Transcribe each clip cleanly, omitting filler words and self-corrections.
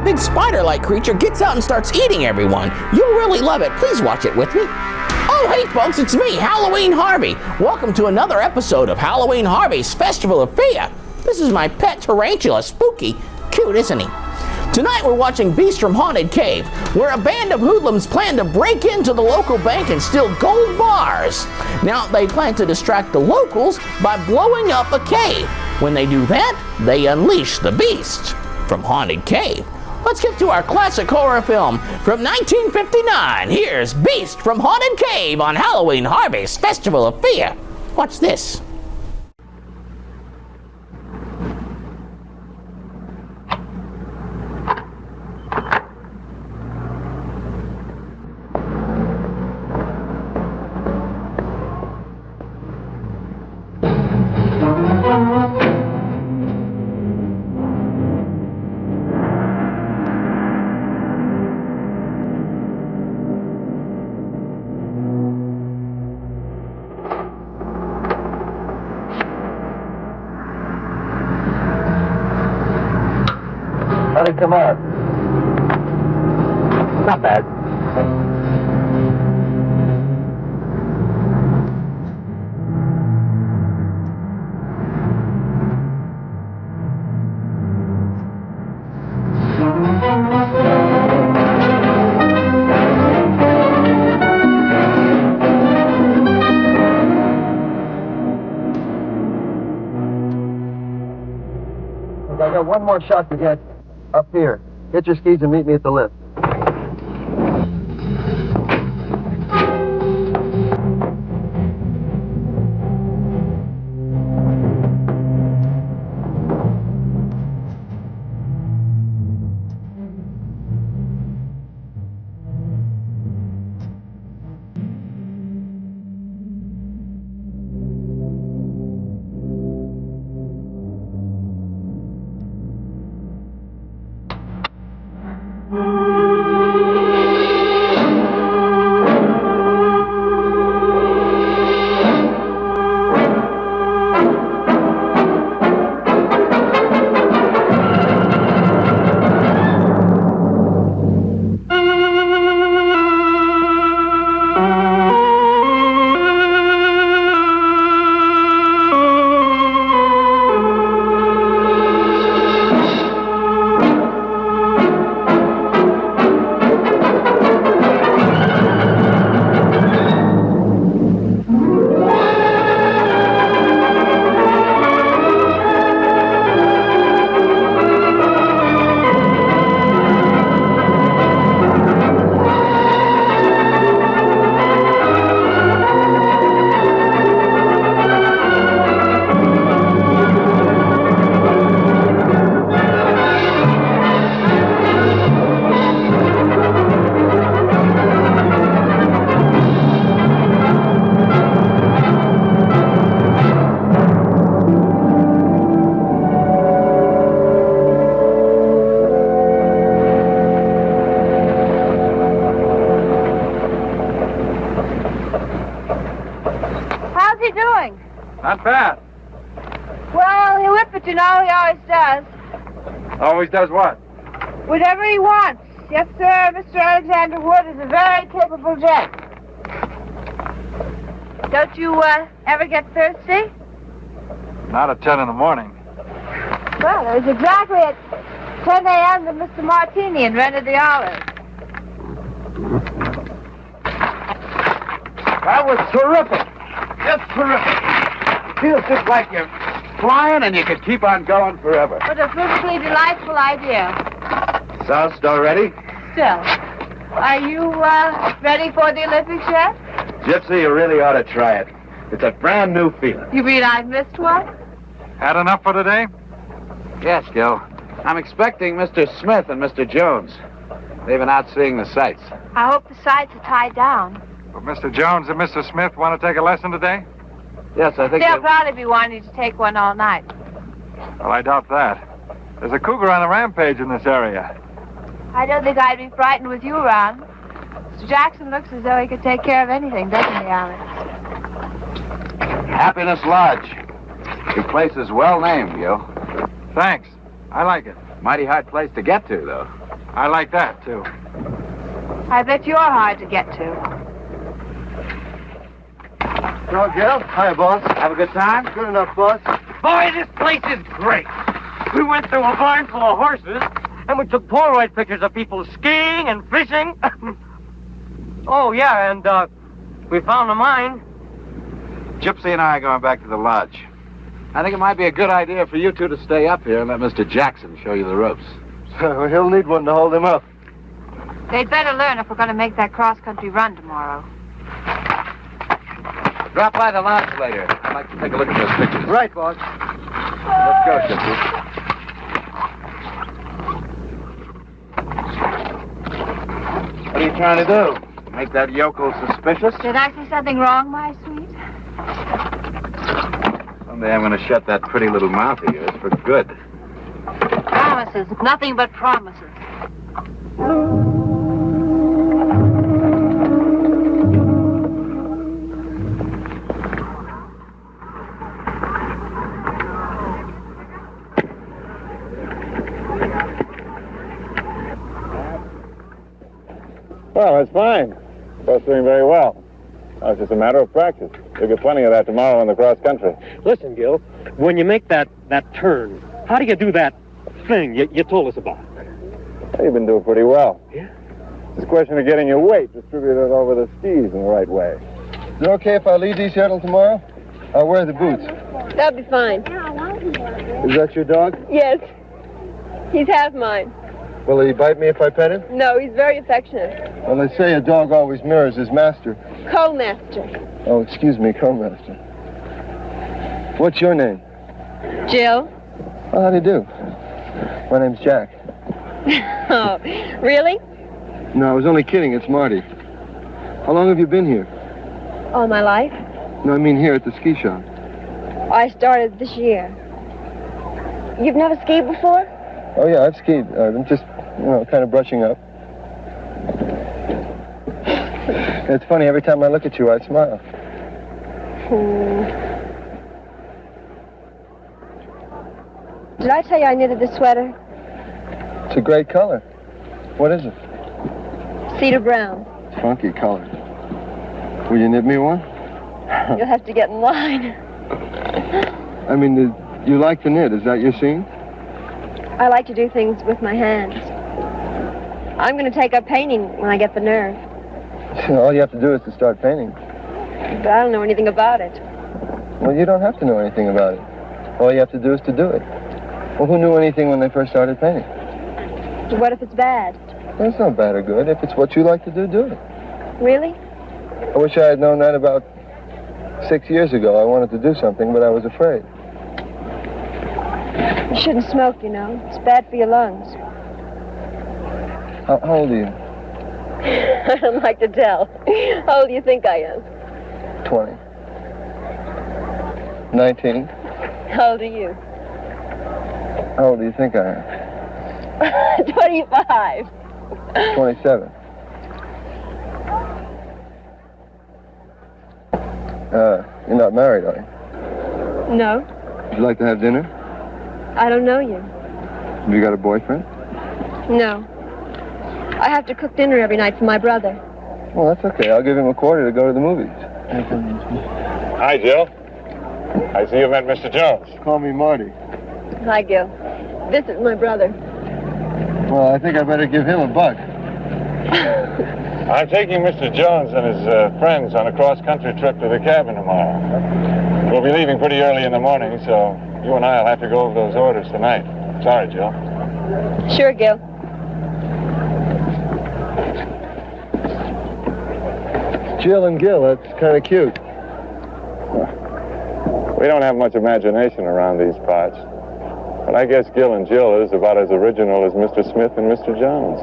big spider-like creature gets out and starts eating everyone. You'll really love it. Please watch it with me. Oh, hey folks, it's me, Halloween Harvey. Welcome to another episode of Halloween Harvey's Festival of Fear. This is my pet tarantula, Spooky. Cute, isn't he? Tonight we're watching Beast from Haunted Cave, where a band of hoodlums plan to break into the local bank and steal gold bars. Now, they plan to distract the locals by blowing up a cave. When they do that, they unleash the Beast from Haunted Cave. Let's get to our classic horror film from 1959. Here's Beast from Haunted Cave on Halloween Harvey's Festival of Fear. Watch this. How'd it come out? Not bad. I got one more shot to get. Up here. Get your skis and meet me at the lift. Not bad. Well, he'll whip it, you know. He always does. Always does what? Whatever he wants. Yes, sir. Mr. Alexander Wood is a very capable gent. Don't you ever get thirsty? Not at 10 in the morning. Well, it was exactly at 10 a.m. that Mr. Martini invented the olive. That was terrific. Just terrific. Feels just like you're flying and you could keep on going forever. What a perfectly delightful idea. Sauce all ready? Still. Are you ready for the Olympics yet? Gypsy, you really ought to try it. It's a brand new feeling. You mean I've missed one? Had enough for today? Yes, Gil. I'm expecting Mr. Smith and Mr. Jones. They've been out seeing the sights. I hope the sights are tied down. Will Mr. Jones and Mr. Smith want to take a lesson today? Yes, I think They'll probably be wanting to take one all night. Well, I doubt that. There's a cougar on a rampage in this area. I don't think I'd be frightened with you around. Mr. Jackson looks as though he could take care of anything, doesn't he, Alex? Happiness Lodge. Your place is well named, Gil. Thanks. I like it. Mighty hard place to get to, though. I like that, too. I bet you're hard to get to. So, Gil? Hi, boss. Have a good time? Good enough, boss. Boy, this place is great. We went through a barn full of horses, and we took Polaroid pictures of people skiing and fishing. Oh, yeah, and we found a mine. Gypsy and I are going back to the lodge. I think it might be a good idea for you two to stay up here and let Mr. Jackson show you the ropes. He'll need one to hold him up. They'd better learn if we're going to make that cross-country run tomorrow. Drop by the lodge later. I'd like to take a look at those pictures. Right, boss. Let's go, Gypsy. What are you trying to do? Make that yokel suspicious? Did I say something wrong, my sweet? Someday I'm going to shut that pretty little mouth of yours for good. Promises. Nothing but promises. Well, that's fine. Both doing very well. Now, it's just a matter of practice. You'll get plenty of that tomorrow in the cross country. Listen, Gil, when you make that turn, how do you do that thing you told us about? Well, you've been doing pretty well. Yeah? It's a question of getting your weight distributed over the skis in the right way. Is it okay if I leave these here till tomorrow? I'll wear the boots. That'll be fine. Is that your dog? Yes. He's half mine. Will he bite me if I pet him? No, he's very affectionate. Well, they say a dog always mirrors his master. Co-master. Oh, excuse me, co-master. What's your name? Jill. Oh, how do you do? My name's Jack. Oh, really? No, I was only kidding. It's Marty. How long have you been here? All my life. No, I mean here at the ski shop. I started this year. You've never skied before? Oh, yeah, I've skied. I'm just, kind of brushing up. It's funny, every time I look at you, I smile. Did I tell you I knitted this sweater? It's a great color. What is it? Cedar brown. Funky color. Will you knit me one? You'll have to get in line. I mean, you like to knit. Is that your scene? I like to do things with my hands. I'm going to take up painting when I get the nerve. All you have to do is to start painting. But I don't know anything about it. Well, you don't have to know anything about it. All you have to do is to do it. Well, who knew anything when they first started painting? What if it's bad? Well, it's not bad or good. If it's what you like to do, do it. Really? I wish I had known that about 6 years ago. I wanted to do something, but I was afraid. You shouldn't smoke, you know. It's bad for your lungs. How old are you? I don't like to tell. How old do you think I am? 20. 19. How old are you? How old do you think I am? 25. 27. You're not married, are you? No, Would you like to have dinner? I don't know you. Have you got a boyfriend? No. I have to cook dinner every night for my brother. Well, that's okay. I'll give him a quarter to go to the movies. Hi, Jill. I see you met Mr. Jones. Call me Marty. Hi, Gil. This is my brother. Well, I think I better give him a buck. I'm taking Mr. Jones and his friends on a cross-country trip to the cabin tomorrow. We'll be leaving pretty early in the morning, so you and I will have to go over those orders tonight. Sorry, Jill. Sure, Gil. Jill and Gil, that's kind of cute. We don't have much imagination around these parts. But I guess Gil and Jill is about as original as Mr. Smith and Mr. Jones.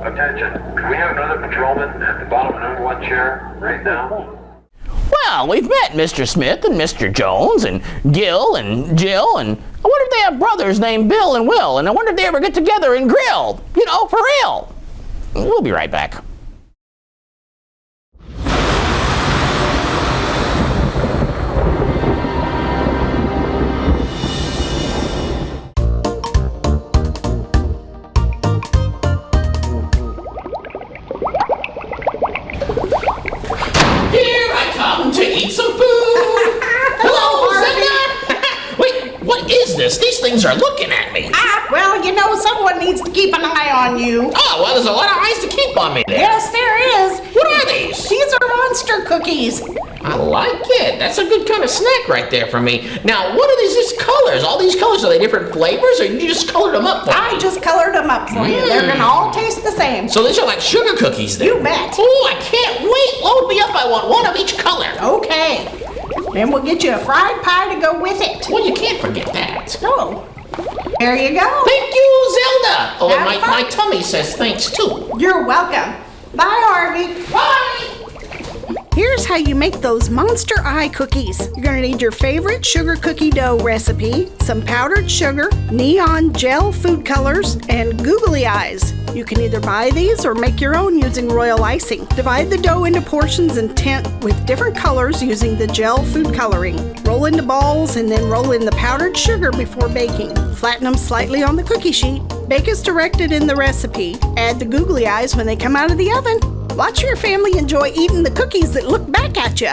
Attention. Can we have another patrolman at the bottom of number 1 chair right now? Well, we've met Mr. Smith and Mr. Jones and Gil and Jill, and I wonder if they have brothers named Bill and Will, and I wonder if they ever get together and grill. You know, for real. We'll be right back. things are looking at me. Well, you know, someone needs to keep an eye on you. Oh, well, there's a lot of eyes to keep on me there. Yes, there is. What are these? These are monster cookies. I like it. That's a good kind of snack right there for me. Now, what are these colors? All these colors, are they different flavors, or you just colored them up for me? I just colored them up for you. They're gonna all taste the same. So these are like sugar cookies then? You bet. Oh, I can't wait. Load me up. I want one of each color. Okay. Then we'll get you a fried pie to go with it. Well, you can't forget that. Oh. There you go. Thank you, Zelda. Oh, and Have fun. my tummy says thanks too. You're welcome. Bye, Harvey. Bye. Here's how you make those monster eye cookies. You're gonna need your favorite sugar cookie dough recipe, some powdered sugar, neon gel food colors, and googly eyes. You can either buy these or make your own using royal icing. Divide the dough into portions and tint with different colors using the gel food coloring. Roll into balls and then roll in the powdered sugar before baking. Flatten them slightly on the cookie sheet. Bake as directed in the recipe. Add the googly eyes when they come out of the oven. Watch your family enjoy eating the cookies that look back at you.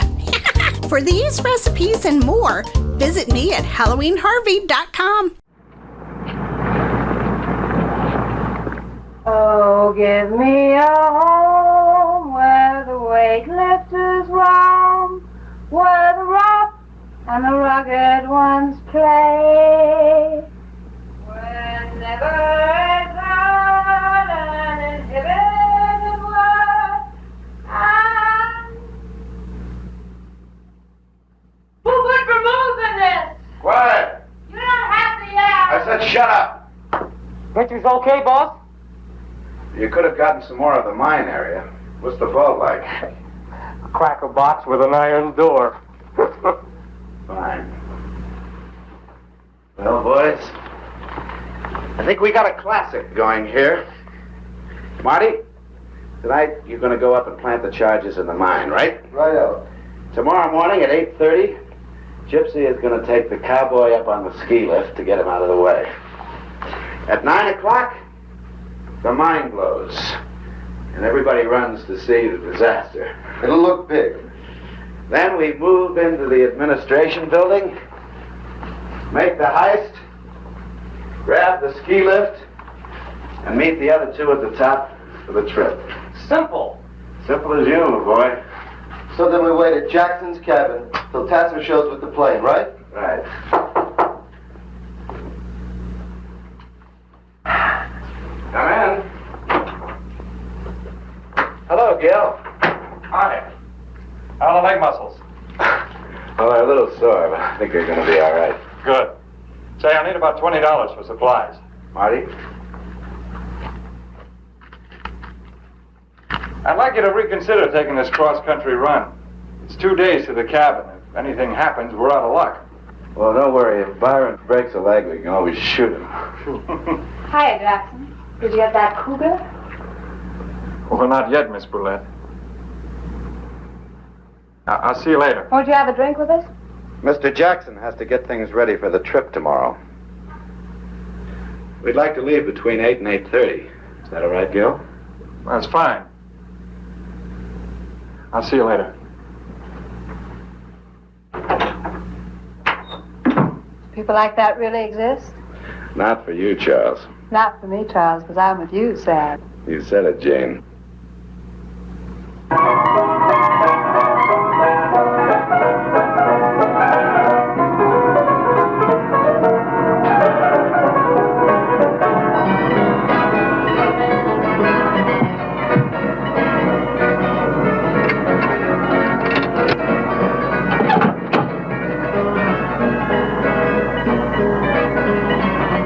For these recipes and more, visit me at HalloweenHarvey.com. Oh, give me a home where the weightlifters roam, where the rough and the rugged ones play, where never is heard an inhibited word, and who would remove in this? Quiet! You don't have to yell. I said shut up! Picture's okay, boss? You could have gotten some more of the mine area. What's the vault like? A cracker box with an iron door. Fine. Well, boys, I think we got a classic going here. Marty, tonight you're going to go up and plant the charges in the mine, right? Righto. Tomorrow morning at 8:30, Gypsy is going to take the cowboy up on the ski lift to get him out of the way. At 9 o'clock, the mine blows, and everybody runs to see the disaster. It'll look big. Then we move into the administration building, make the heist, grab the ski lift, and meet the other two at the top for the trip. Simple. Simple as you, my boy. So then we wait at Jackson's cabin till Tasser shows with the plane, right? Right. Come in. Hello, Gil. Hi. How are the leg muscles? Well, they're a little sore, but I think they're going to be all right. Good. Say, I need about $20 for supplies. Marty? I'd like you to reconsider taking this cross-country run. It's 2 days to the cabin. If anything happens, we're out of luck. Well, don't worry. If Byron breaks a leg, we can always shoot him. Hiya, Jackson. Did you get that cougar? Well, not yet, Miss Brulette. I'll see you later. Won't you have a drink with us? Mr. Jackson has to get things ready for the trip tomorrow. We'd like to leave between 8 and 8:30. Is that all right, Gil? That's fine. I'll see you later. People like that really exist? Not for you, Charles. Not for me, Charles, because I'm with you, Sad. You said it, Jane.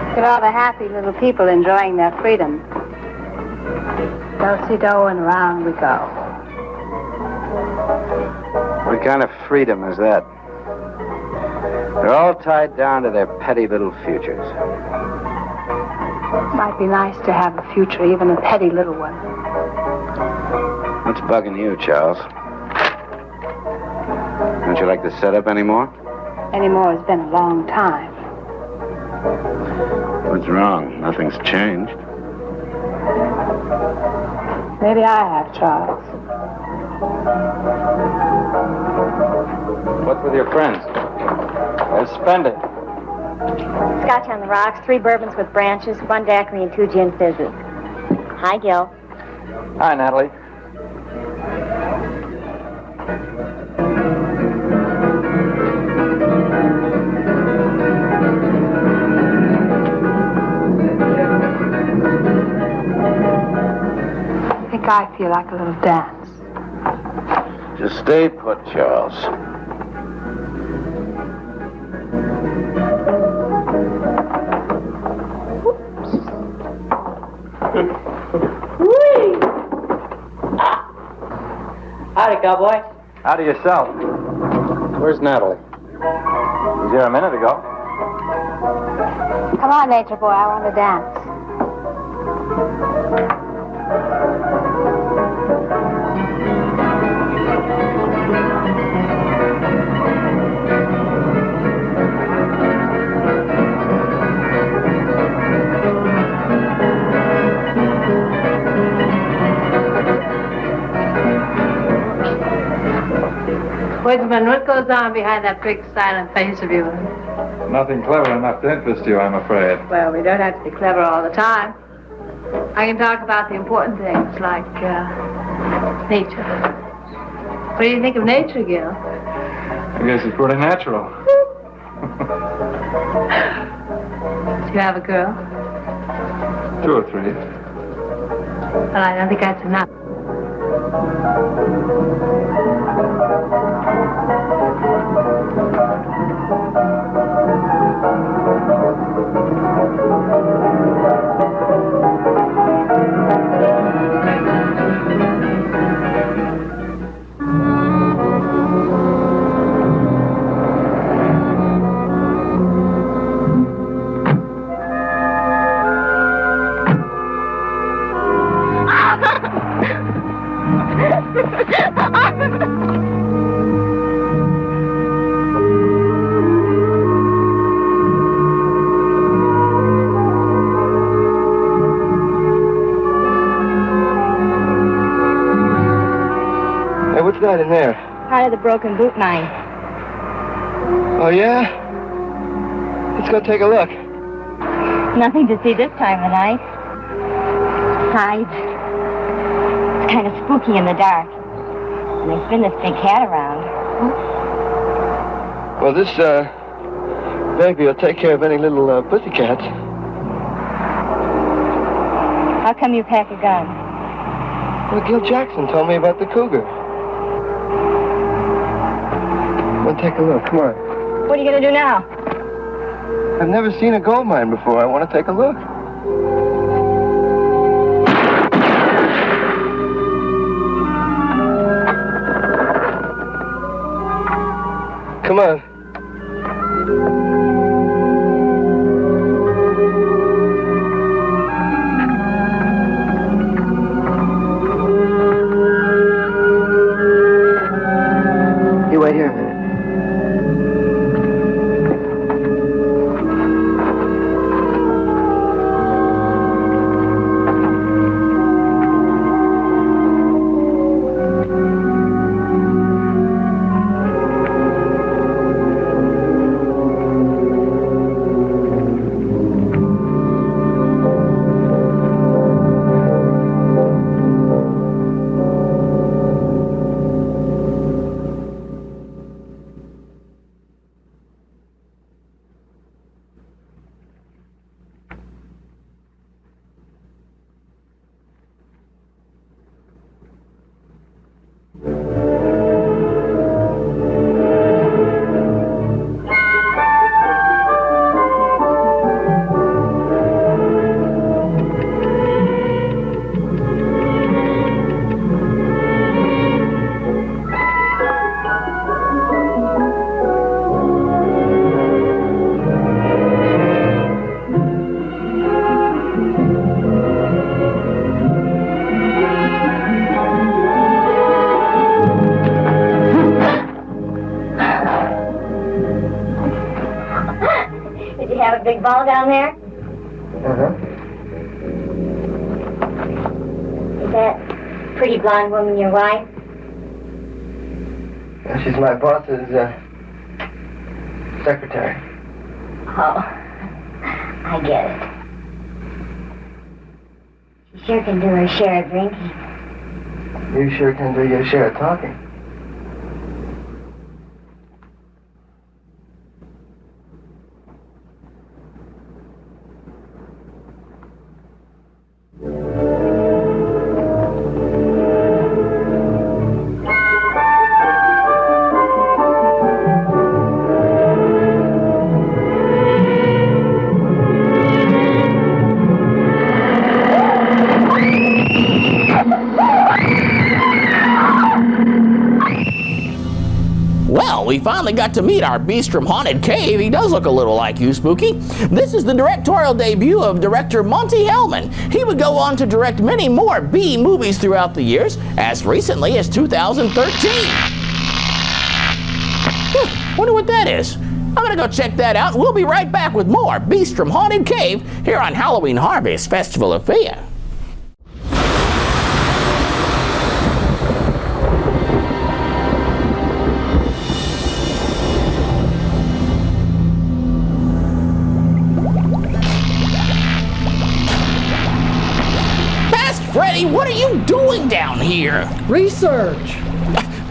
Look at all the happy little people enjoying their freedom. Do-si-do and around we go. What kind of freedom is that? They're all tied down to their petty little futures. Might be nice to have a future, even a petty little one. What's bugging you, Charles? Don't you like the setup anymore? Anymore has been a long time. What's wrong? Nothing's changed. Maybe I have, Charles. What's with your friends? They're spending. Scotch on the rocks, 3 bourbons with branches, 1 daiquiri, and 2 gin fizzes. Hi, Gil. Hi, Natalie. I think I feel like a little dance. Just stay put, Charles. Howdy, cowboy. Howdy yourself. Where's Natalie? Was here a minute ago. Come on, nature boy, I want to dance. Woodsman, what goes on behind that big silent face of yours? Nothing clever enough to interest you, I'm afraid. Well, we don't have to be clever all the time. I can talk about the important things like nature. What do you think of nature, Gil? I guess it's pretty natural. Do you have a girl? 2 or 3. Well, I don't think that's enough. Hey, what's that in there? Part of the broken boot mine. Oh, yeah? Let's go take a look. Nothing to see this time of night. Besides, it's kind of spooky in the dark. And there's been this big cat around. Well, this, baby will take care of any little, pussycats. How come you pack a gun? Well, Gil Jackson told me about the cougar. Well, take a look. Come on. What are you going to do now? I've never seen a gold mine before. I want to take a look. Come on. You wait here a minute. Big ball down there? Uh-huh. Is that pretty blonde woman your wife? She's my boss's, secretary. Oh, I get it. She sure can do her share of drinking. You sure can do your share of talking. Well, we finally got to meet our beast from Haunted Cave. He does look a little like you, Spooky. This is the directorial debut of director Monty Hellman. He would go on to direct many more B movies throughout the years, as recently as 2013. Wonder what that is. I'm gonna go check that out, and we'll be right back with more Beast from Haunted Cave here on Halloween Harvey's Festival of Fear. Fast Freddie, what are you doing down here? Research.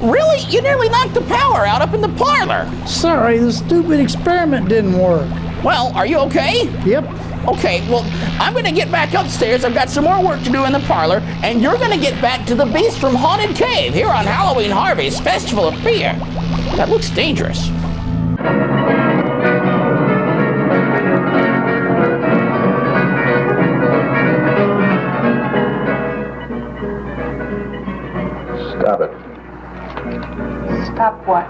Really? You nearly knocked the power out up in the parlor. Sorry, the stupid experiment didn't work. Well, are you okay? Yep. Okay, well, I'm gonna get back upstairs. I've got some more work to do in the parlor, and you're gonna get back to the Beast from Haunted Cave here on Halloween Harvey's Festival of Fear. That looks dangerous. Stop it. Stop what?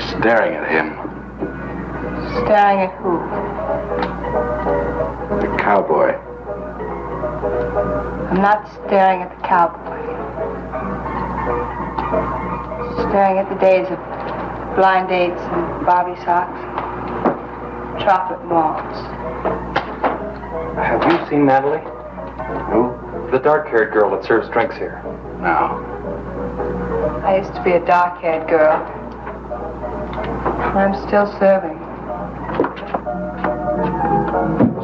Staring at him. Staring at who? The cowboy. I'm not staring at the cowboy. Staring at the days of blind dates and bobby socks, chocolate malls. Have you seen Natalie? Who? The dark-haired girl that serves drinks here. No. I used to be a dark-haired girl. I'm still serving.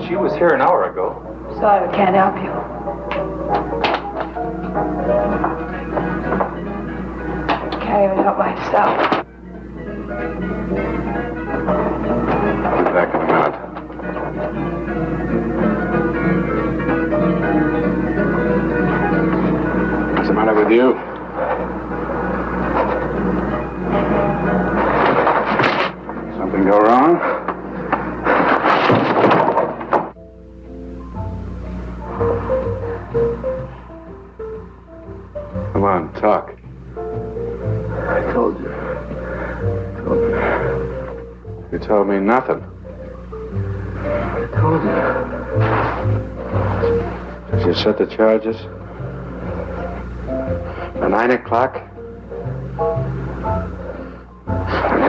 She was here an hour ago. Sorry, I can't help you. I can't even help myself. I'll be back in a minute. What's the matter with you? Something go wrong? Come on, talk. I told you. You told me nothing. I told you. Did you set the charges? At 9 o'clock?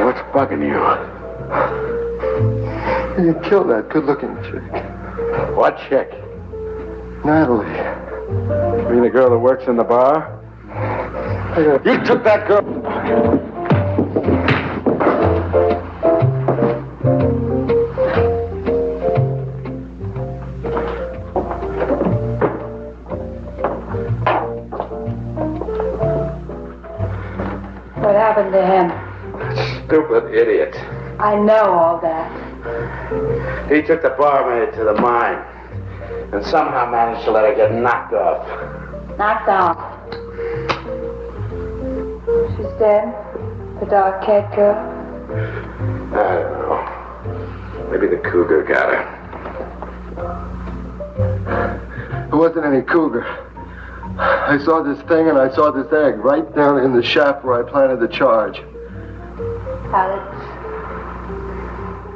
What's bugging you? You killed that good-looking chick. What chick? Natalie. You mean the girl that works in the bar? You took that girl. What happened to him? Stupid idiot. I know all that. He took the barmaid to the mine and somehow managed to let her get knocked off. Knocked off. She's dead? The dark-haired girl? I don't know. Maybe the cougar got her. It wasn't any cougar. I saw this thing and I saw this egg right down in the shaft where I planted the charge. Alex,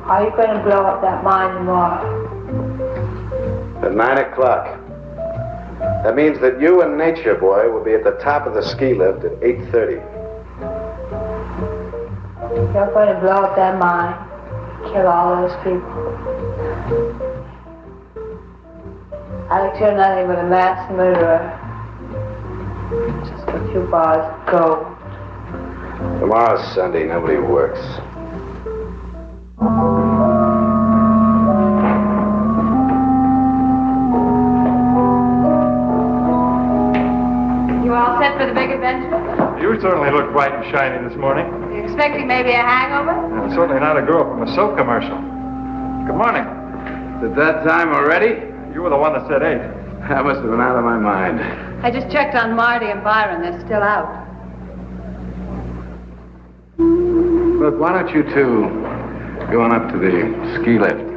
are you going to blow up that mine tomorrow? At 9 o'clock. That means that you and Nature Boy will be at the top of the ski lift at 8:30. You're going to blow up that mine, kill all those people. Alex, you're nothing but a mass murderer. Just a few bars of gold. Tomorrow's Sunday, nobody works. certainly look bright and shiny this morning. You expecting maybe a hangover? Certainly not a girl from a soap commercial. Good morning. Is it that time already? You were the one that said 8. That must have been out of my mind. I just checked on Marty and Byron. They're still out. Look, why don't you two go on up to the ski lift?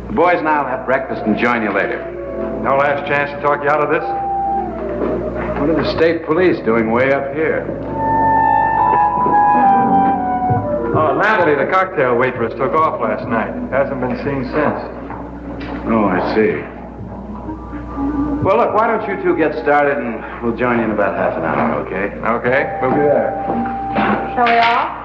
The boys and I'll have breakfast and join you later. No last chance to talk you out of this? What are the state police doing way up here? Oh, Natalie, the cocktail waitress, took off last night. Hasn't been seen since. Oh, I see. Well, look, why don't you two get started and we'll join you in about half an hour, okay? Okay, we'll be there. Shall we all?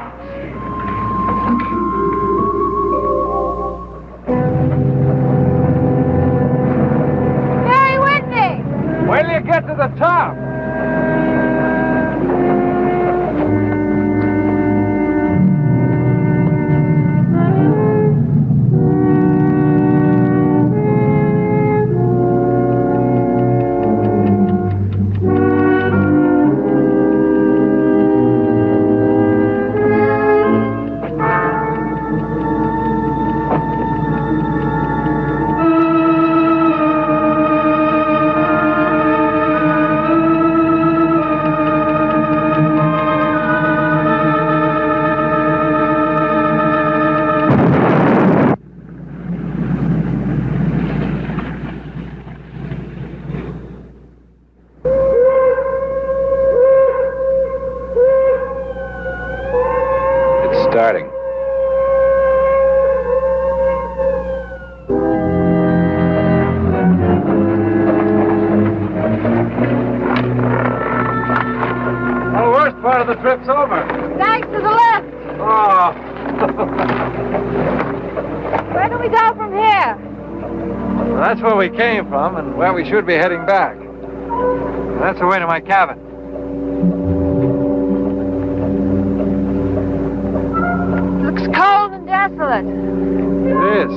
Stay with me! Wait till you get to the top. Starting. Well, the worst part of the trip's over. Thanks to the lift. Oh. Where do we go from here? Well, that's where we came from and where we should be heading back. That's the way to my cabin. Looks cold and desolate. It is.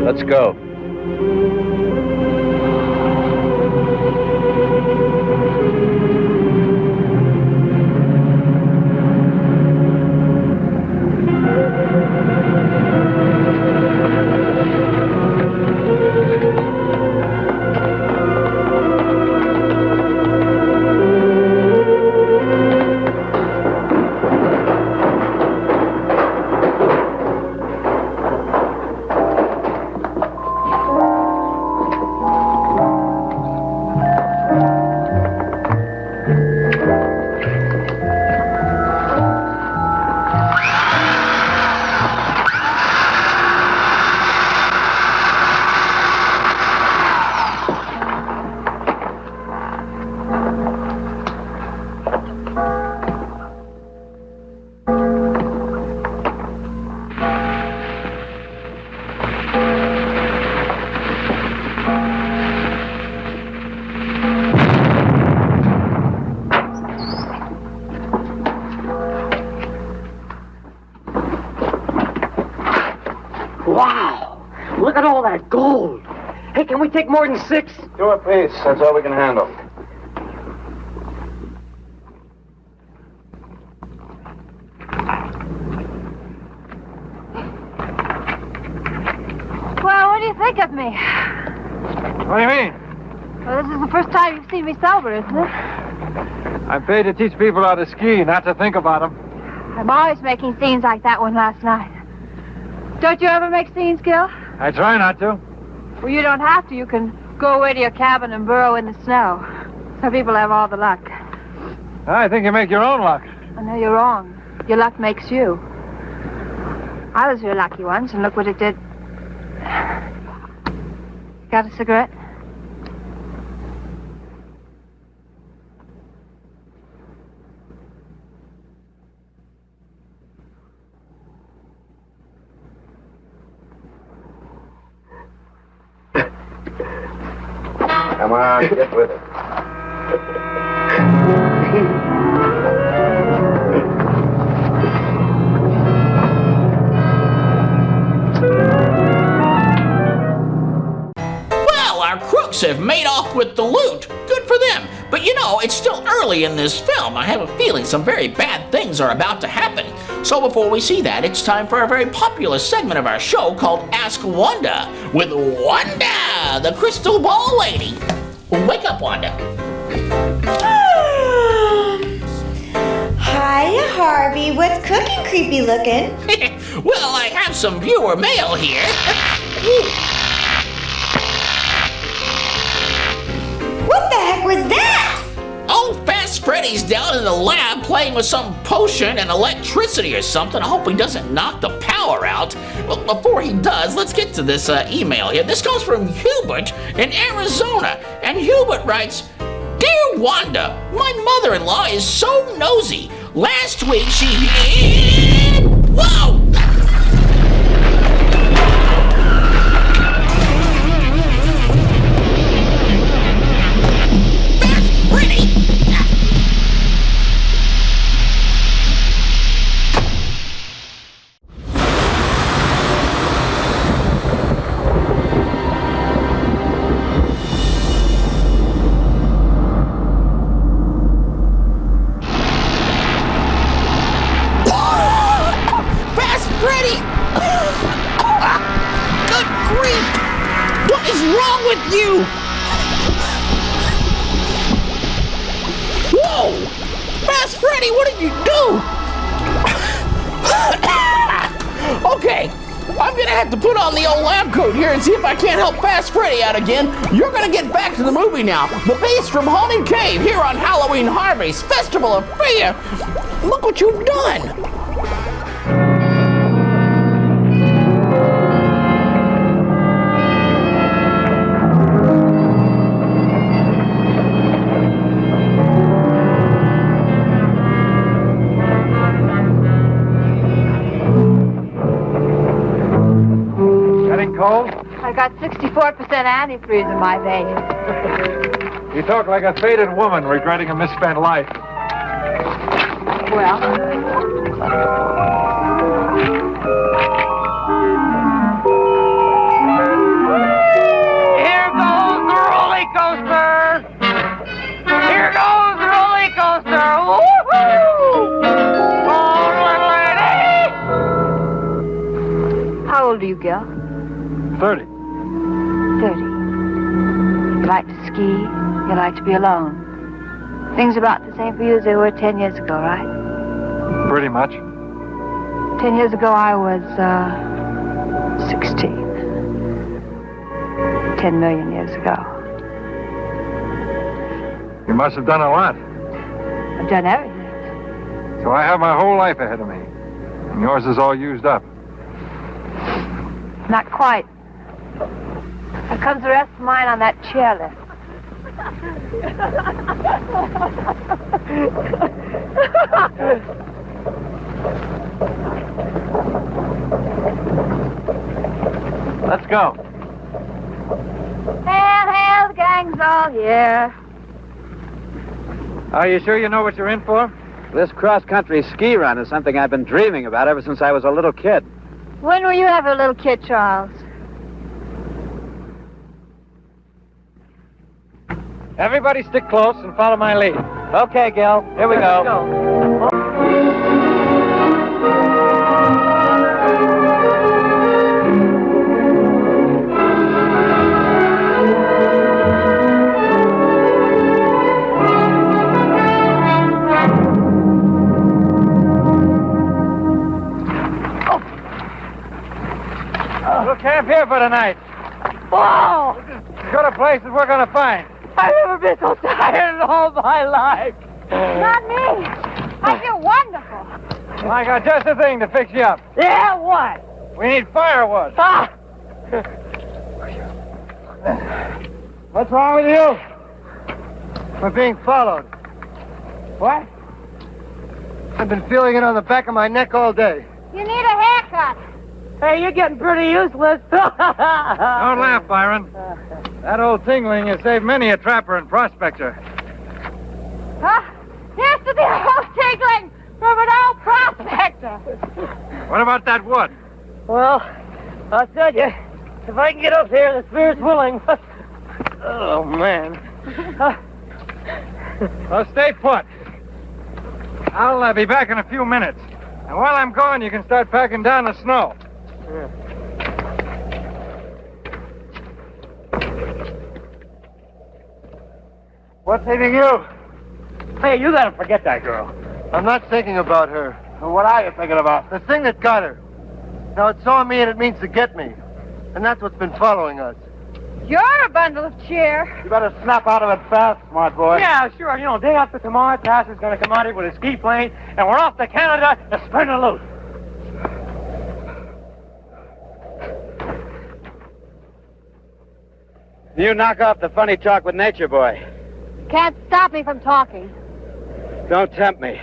Let's go. Wow! Look at all that gold. Hey, can we take more than 6? 2 apiece. That's all we can handle. Well, what do you think of me? What do you mean? Well, this is the first time you've seen me sober, isn't it? I'm paid to teach people how to ski, not to think about them. I'm always making scenes like that one last night. Don't you ever make scenes, Gil? I try not to. Well, you don't have to. You can go away to your cabin and burrow in the snow. Some people have all the luck. I think you make your own luck. I know you're wrong. Your luck makes you. I was real lucky once, and look what it did. Got a cigarette? Come on, get with it. bandits have made off with the loot. Good for them. But you know, it's still early in this film. I have a feeling some very bad things are about to happen. So before we see that, it's time for a very popular segment of our show called Ask Wanda with Wanda, the crystal ball lady. Wake up, Wanda. Hiya, Harvey. What's cooking, creepy looking? Well, I have some viewer mail here. What the heck was that? Oh, Fast Freddie's down in the lab playing with some potion and electricity or something. I hope he doesn't knock the power out. Well, before he does, let's get to this email here. This comes from Hubert in Arizona. And Hubert writes, Dear Wanda, my mother-in-law is so nosy. Last week she... Whoa! You! Whoa! Fast Freddie, what did you do? Okay, I'm gonna have to put on the old lab coat here and see if I can't help Fast Freddie out again. You're gonna get back to the movie now. The Beast from Haunted Cave here on Halloween Harvey's Festival of Fear. Look what you've done. I got 64% antifreeze in my veins. You talk like a faded woman regretting a misspent life. Well... Here goes the roller coaster! Here goes the roller coaster! Woohoo! Oh, little lady! How old are you, Gil? 30. 30. You like to ski, you like to be alone. Things about the same for you as they were 10 years ago, right? Pretty much. 10 years ago I was, 16. 10 million years ago. You must have done a lot. I've done everything. So I have my whole life ahead of me. And yours is all used up. Not quite. Here comes the rest of mine on that chairlift. Let's go. Hail, the gang's all here. Are you sure you know what you're in for? This cross-country ski run is something I've been dreaming about ever since I was a little kid. When were you ever a little kid, Charles? Everybody stick close and follow my lead. Okay, Gil. Here we go. We'll camp here for the night. Whoa! As good a place as we're going to find. I've never been so tired in all my life. Not me. I feel wonderful. Well, I got just the thing to fix you up. Yeah, what? We need firewood. Ah! What's wrong with you? We're being followed. What? I've been feeling it on the back of my neck all day. You need a haircut. Hey, you're getting pretty useless. Don't laugh, Byron. That old tingling has saved many a trapper and prospector. Huh? Here's to the old tingling from an old prospector. What about that wood? Well, I'll tell you, if I can get up here, the spirit's willing. Oh, man. Well, stay put. I'll be back in a few minutes. And while I'm gone, you can start packing down the snow. What's hitting you? Hey, you gotta forget that girl. I'm not thinking about her. Well, what are you thinking about? The thing that got her. Now, it saw me and it means to get me. And that's what's been following us. You're a bundle of cheer. You better snap out of it fast, smart boy. Yeah, sure. You know, day after tomorrow, Tass is gonna come out here with a ski plane, and we're off to Canada to spin the loot. You knock off the funny talk with Nature Boy. Can't stop me from talking. Don't tempt me.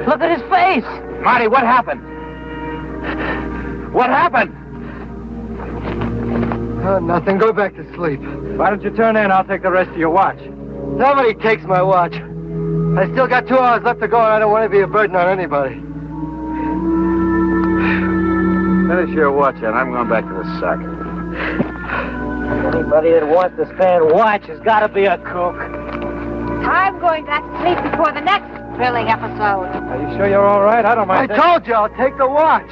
Look at his face. Marty, what happened? What happened? Nothing. Go back to sleep. Why don't you turn in? I'll take the rest of your watch. Nobody takes my watch. I still got 2 hours left to go, and I don't want to be a burden on anybody. Finish your watch, and I'm going back to the sack. Anybody that wants to stand watch has got to be a kook. I'm going back to sleep before the next thrilling episode. Are you sure you're all right? I don't mind. I told you I'll take the watch.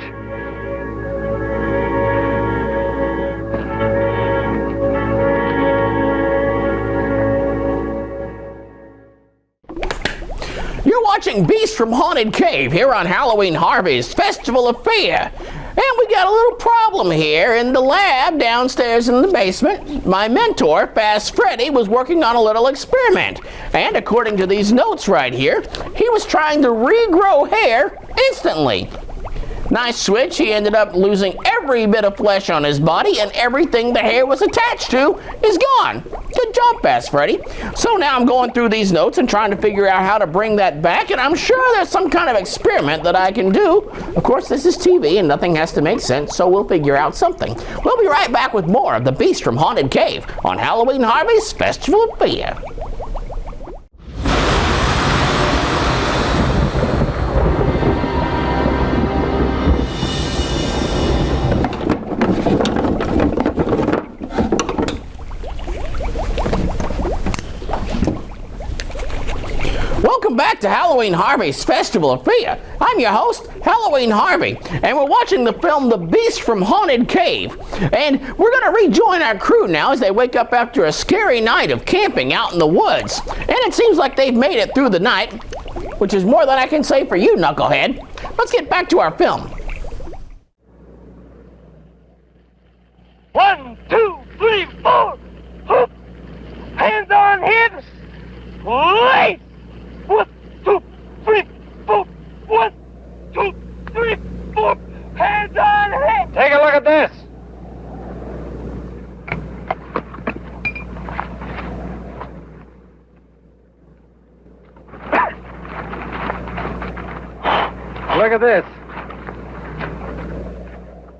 You're watching Beast from Haunted Cave here on Halloween Harvey's Festival of Fear. And we got a little problem here in the lab downstairs in the basement. My mentor, Fast Freddie, was working on a little experiment. And according to these notes right here, he was trying to regrow hair instantly. Nice switch, he ended up losing every bit of flesh on his body, and everything the hair was attached to is gone. Good job, Fast Freddie. So now I'm going through these notes and trying to figure out how to bring that back, and I'm sure there's some kind of experiment that I can do. Of course, this is TV and nothing has to make sense, so we'll figure out something. We'll be right back with more of The Beast from Haunted Cave on Halloween Harvey's Festival of Fear. Welcome back to Halloween Harvey's Festival of Fear. I'm your host, Halloween Harvey, and we're watching the film The Beast from Haunted Cave. And we're going to rejoin our crew now as they wake up after a scary night of camping out in the woods. And it seems like they've made it through the night, which is more than I can say for you, knucklehead. Let's get back to our film. 1, 2, 3, 4. Hoop. Hands on hips. Place. 1, 2, 3, 4. 1, 2, 3, look at this.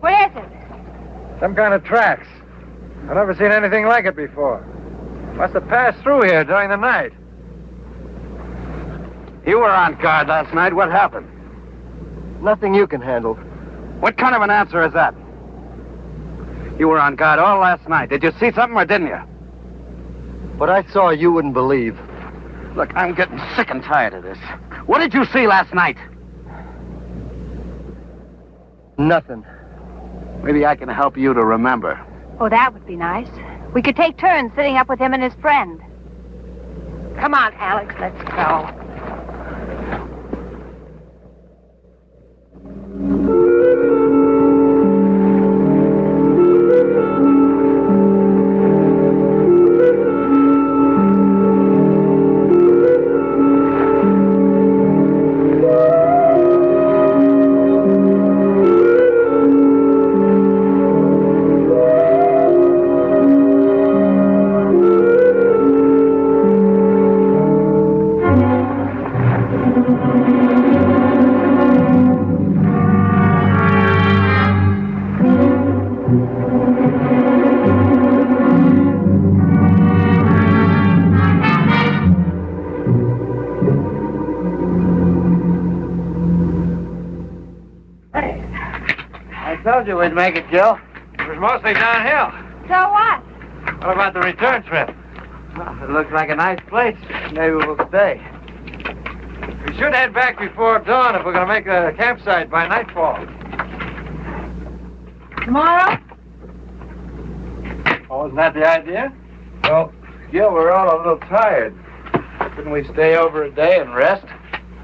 What is it? Some kind of tracks. I've never seen anything like it before. Must have passed through here during the night. You were on guard last night. What happened? Nothing you can handle. What kind of an answer is that? You were on guard all last night. Did you see something or didn't you? What I saw, you wouldn't believe. Look, I'm getting sick and tired of this. What did you see last night? Nothing. Maybe I can help you to remember. Oh, that would be nice. We could take turns sitting up with him and his friend. Come on, Alex, let's go. Told you we'd make it, Jill. It was mostly downhill. So what? What about the return trip? Well, it looks like a nice place. Maybe we'll stay. We should head back before dawn if we're going to make a campsite by nightfall. Tomorrow? Oh, wasn't that the idea? Well, Jill, we're all a little tired. Couldn't we stay over a day and rest?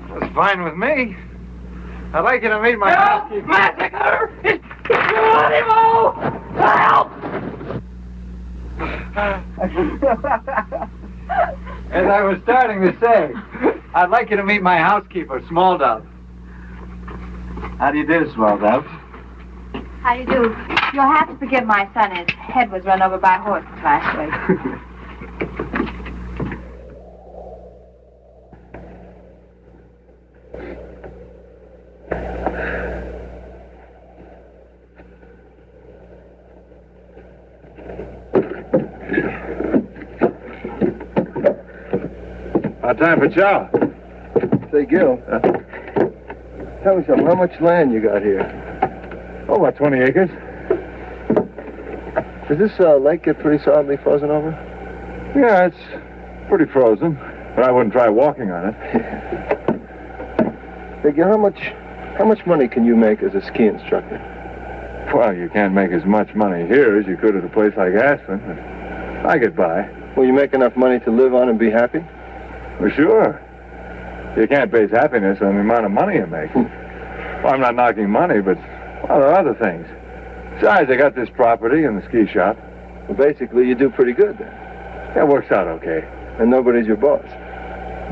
That's fine with me. I'd like you to meet my housekeeper. Massacre! It's animal! Help! As I was starting to say, I'd like you to meet my housekeeper, Small Dove. How do you do, Small Dove? How do you do? You'll have to forgive my son. His head was run over by horses last week. Time for chow. Say, Gil, tell me something. How much land you got here? Oh, about 20 acres. Does this lake get pretty solidly frozen over? Yeah, it's pretty frozen, but I wouldn't try walking on it. Say, Gil, how much money can you make as a ski instructor? Well, you can't make as much money here as you could at a place like Aspen, but I get by. Will you make enough money to live on and be happy? Well, sure. You can't base happiness on the amount of money you make. Well, I'm not knocking money, but, well, there are other things. Besides, I got this property and the ski shop. Well, basically, you do pretty good, then. That works out okay. And nobody's your boss.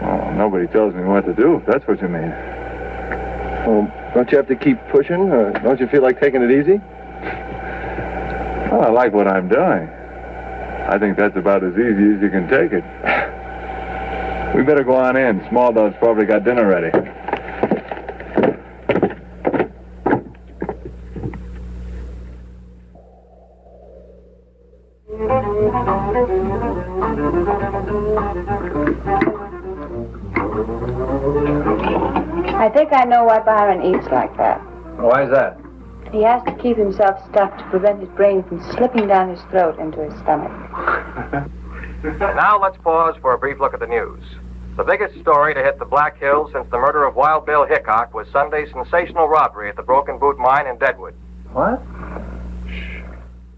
Well, nobody tells me what to do, if that's what you mean. Well, don't you have to keep pushing? Don't you feel like taking it easy? Well, I like what I'm doing. I think that's about as easy as you can take it. We better go on in. Small Dove's probably got dinner ready. I think I know why Byron eats like that. Why is that? He has to keep himself stuffed to prevent his brain from slipping down his throat into his stomach. Now let's pause for a brief look at the news. The biggest story to hit the Black Hills since the murder of Wild Bill Hickok was Sunday's sensational robbery at the Broken Boot Mine in Deadwood. What?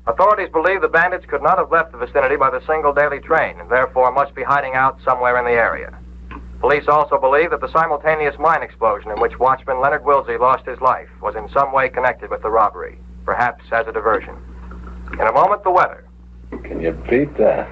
Authorities believe the bandits could not have left the vicinity by the single daily train and therefore must be hiding out somewhere in the area. Police also believe that the simultaneous mine explosion in which watchman Leonard Wilsey lost his life was in some way connected with the robbery, perhaps as a diversion. In a moment, the weather. Can you beat that?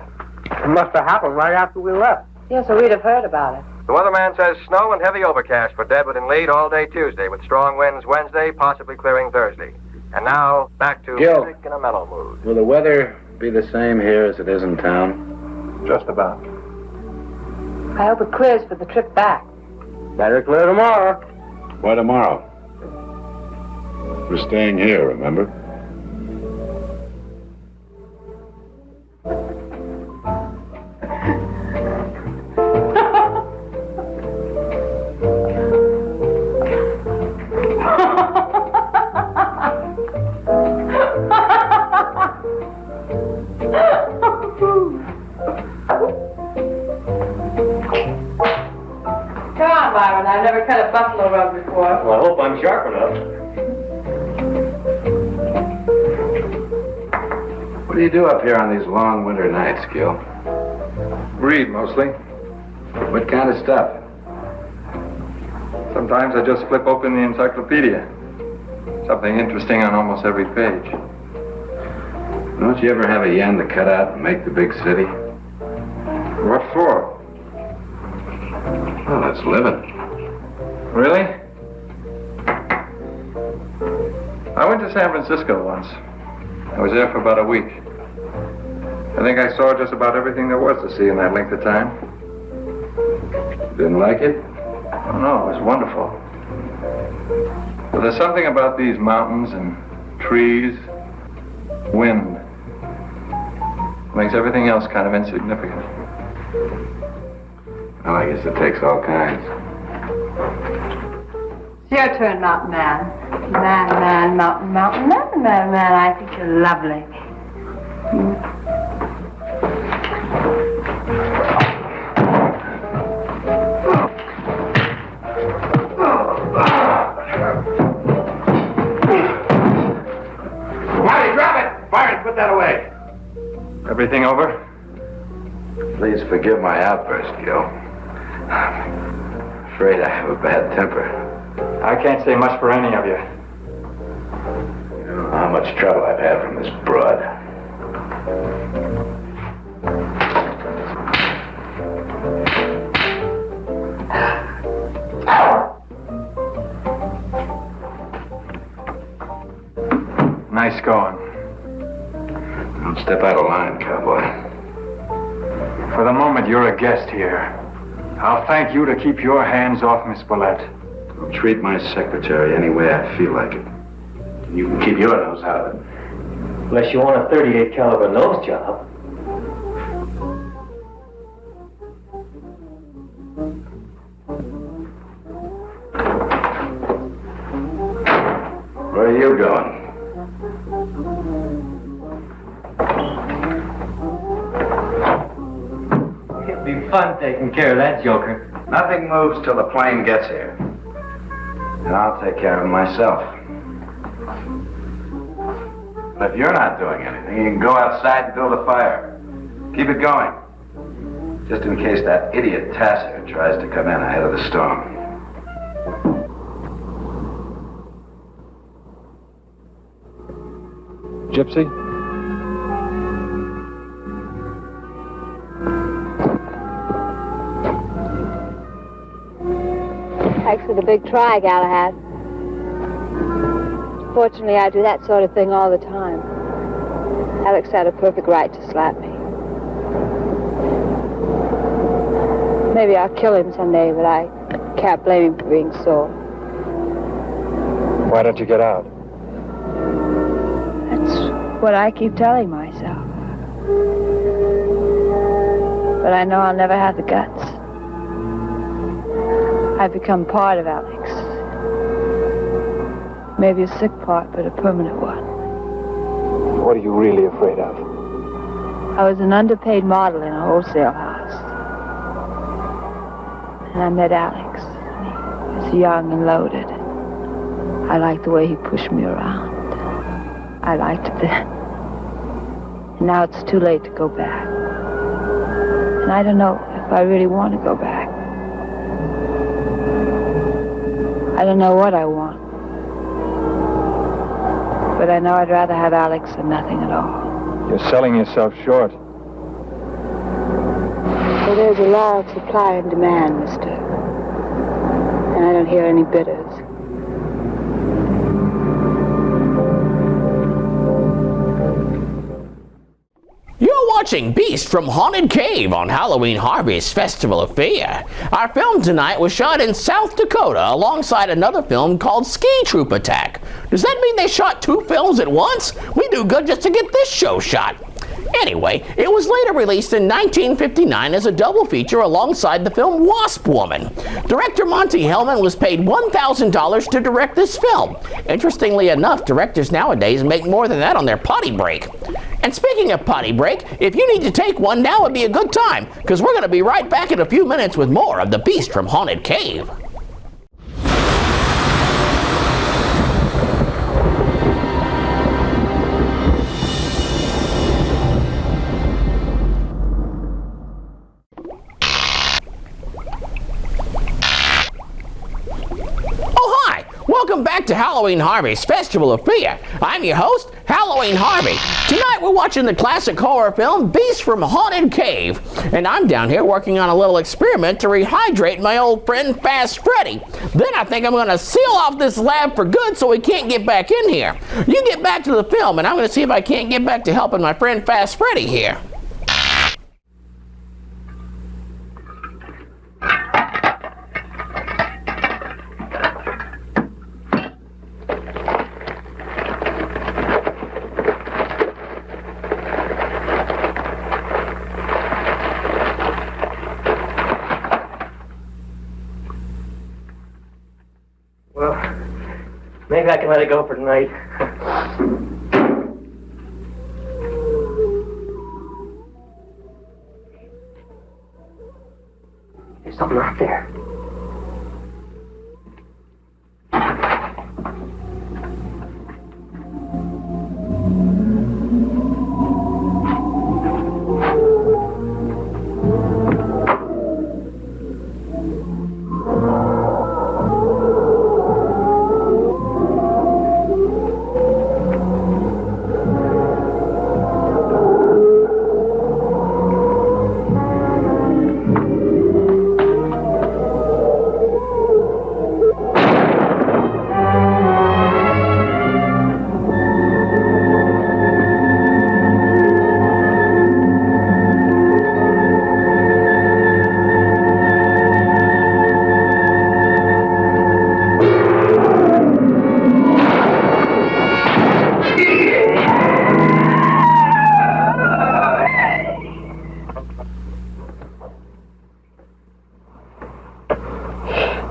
It must have happened right after we left. Yes, so we'd have heard about it. The weatherman says snow and heavy overcast for Deadwood and Lead all day Tuesday, with strong winds Wednesday, possibly clearing Thursday. And now, back to Gil, music in a mellow mood. Will the weather be the same here as it is in town? Just about. I hope it clears for the trip back. Better clear tomorrow. Why tomorrow? We're staying here, remember? Come on, Byron. I've never cut a buffalo rug before. Well, I hope I'm sharp enough. What do you do up here on these long winter nights, Gil? Read, mostly. What kind of stuff? Sometimes I just flip open the encyclopedia. Something interesting on almost every page. Don't you ever have a yen to cut out and make the big city? What for? Well, that's living. Really? I went to San Francisco once. I was there for about a week. I think I saw just about everything there was to see in that length of time. Didn't like it? Oh, no, it was wonderful. But there's something about these mountains and trees, wind, makes everything else kind of insignificant. Well, I guess it takes all kinds. It's your turn, Mountain Man. Man, Mountain Man. I think you're lovely. Marty, drop it! Byron, put that away. Everything over? Please forgive my outburst, Gil. I'm afraid I have a bad temper. I can't say much for any of you. You don't know how much trouble I've had from this broad. Nice going. Don't step out of line, cowboy. For the moment, you're a guest here. I'll thank you to keep your hands off Miss Willette. I'll treat my secretary any way I feel like it. You can keep your nose out of it. Unless you want a 38 caliber nose job. Where are you going? It'd be fun taking care of that joker. Nothing moves till the plane gets here. And I'll take care of him myself. But if you're not doing anything, you can go outside and build a fire. Keep it going. Just in case that idiot Tasser tries to come in ahead of the storm. Gypsy? Thanks for the big try, Galahad. Fortunately, I do that sort of thing all the time. Alex had a perfect right to slap me. Maybe I'll kill him someday, but I can't blame him for being sore. Why don't you get out? That's what I keep telling myself. But I know I'll never have the guts. I've become part of Alex. Maybe a sick part, but a permanent one. What are you really afraid of? I was an underpaid model in a wholesale house. And I met Alex. He was young and loaded. I liked the way he pushed me around. I liked it then. And now it's too late to go back. And I don't know if I really want to go back. I don't know what I want. But I know I'd rather have Alex than nothing at all. You're selling yourself short. Well, there's a law of supply and demand, mister. And I don't hear any bidders. You're watching Beast from Haunted Cave on Halloween Harvey's Festival of Fear. Our film tonight was shot in South Dakota alongside another film called Ski Troop Attack. Does that mean they shot 2 films at once? We do good just to get this show shot. Anyway, it was later released in 1959 as a double feature alongside the film Wasp Woman. Director Monty Hellman was paid $1,000 to direct this film. Interestingly enough, directors nowadays make more than that on their potty break. And speaking of potty break, if you need to take one, now would be a good time, because we're going to be right back in a few minutes with more of The Beast from Haunted Cave. Welcome back to Halloween Harvey's Festival of Fear. I'm your host, Halloween Harvey. Tonight we're watching the classic horror film Beast from Haunted Cave. And I'm down here working on a little experiment to rehydrate my old friend Fast Freddie. Then I think I'm going to seal off this lab for good so he can't get back in here. You get back to the film and I'm going to see if I can't get back to helping my friend Fast Freddie here. Maybe I can let it go for tonight. There's something out there.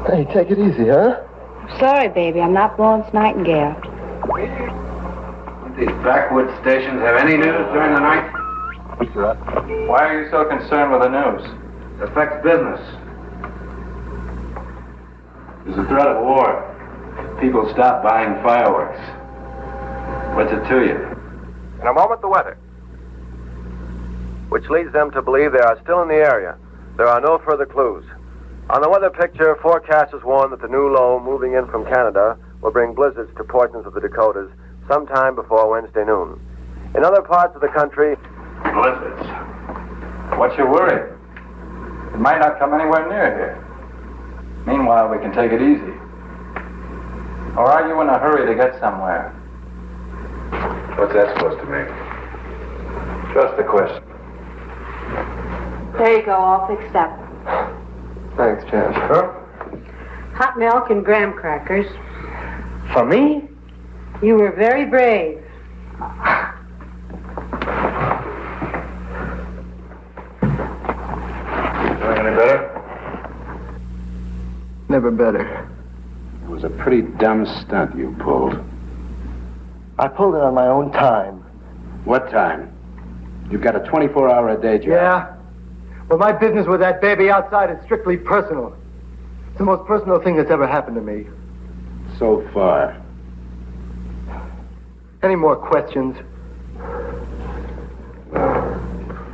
Hey, take it easy, huh? Sorry, baby, I'm not Florence Nightingale. Don't these backwoods stations have any news during the night? Why are you so concerned with the news? It affects business. There's a threat of war. People stop buying fireworks. What's it to you? In a moment, the weather, which leads them to believe they are still in the area. There are no further clues. On the weather picture, forecasters warn that the new low moving in from Canada will bring blizzards to portions of the Dakotas sometime before Wednesday noon. In other parts of the country, blizzards. What's your worry? It might not come anywhere near here. Meanwhile, we can take it easy. Or are you in a hurry to get somewhere? What's that supposed to mean? Just a question. There you go, all fixed up. Thanks, Jan. Huh? Hot milk and graham crackers. For me? You were very brave. Feeling any better? Never better. It was a pretty dumb stunt you pulled. I pulled it on my own time. What time? You've got a 24-hour-a-day job. Yeah? Well, my business with that baby outside is strictly personal. It's the most personal thing that's ever happened to me. So far. Any more questions?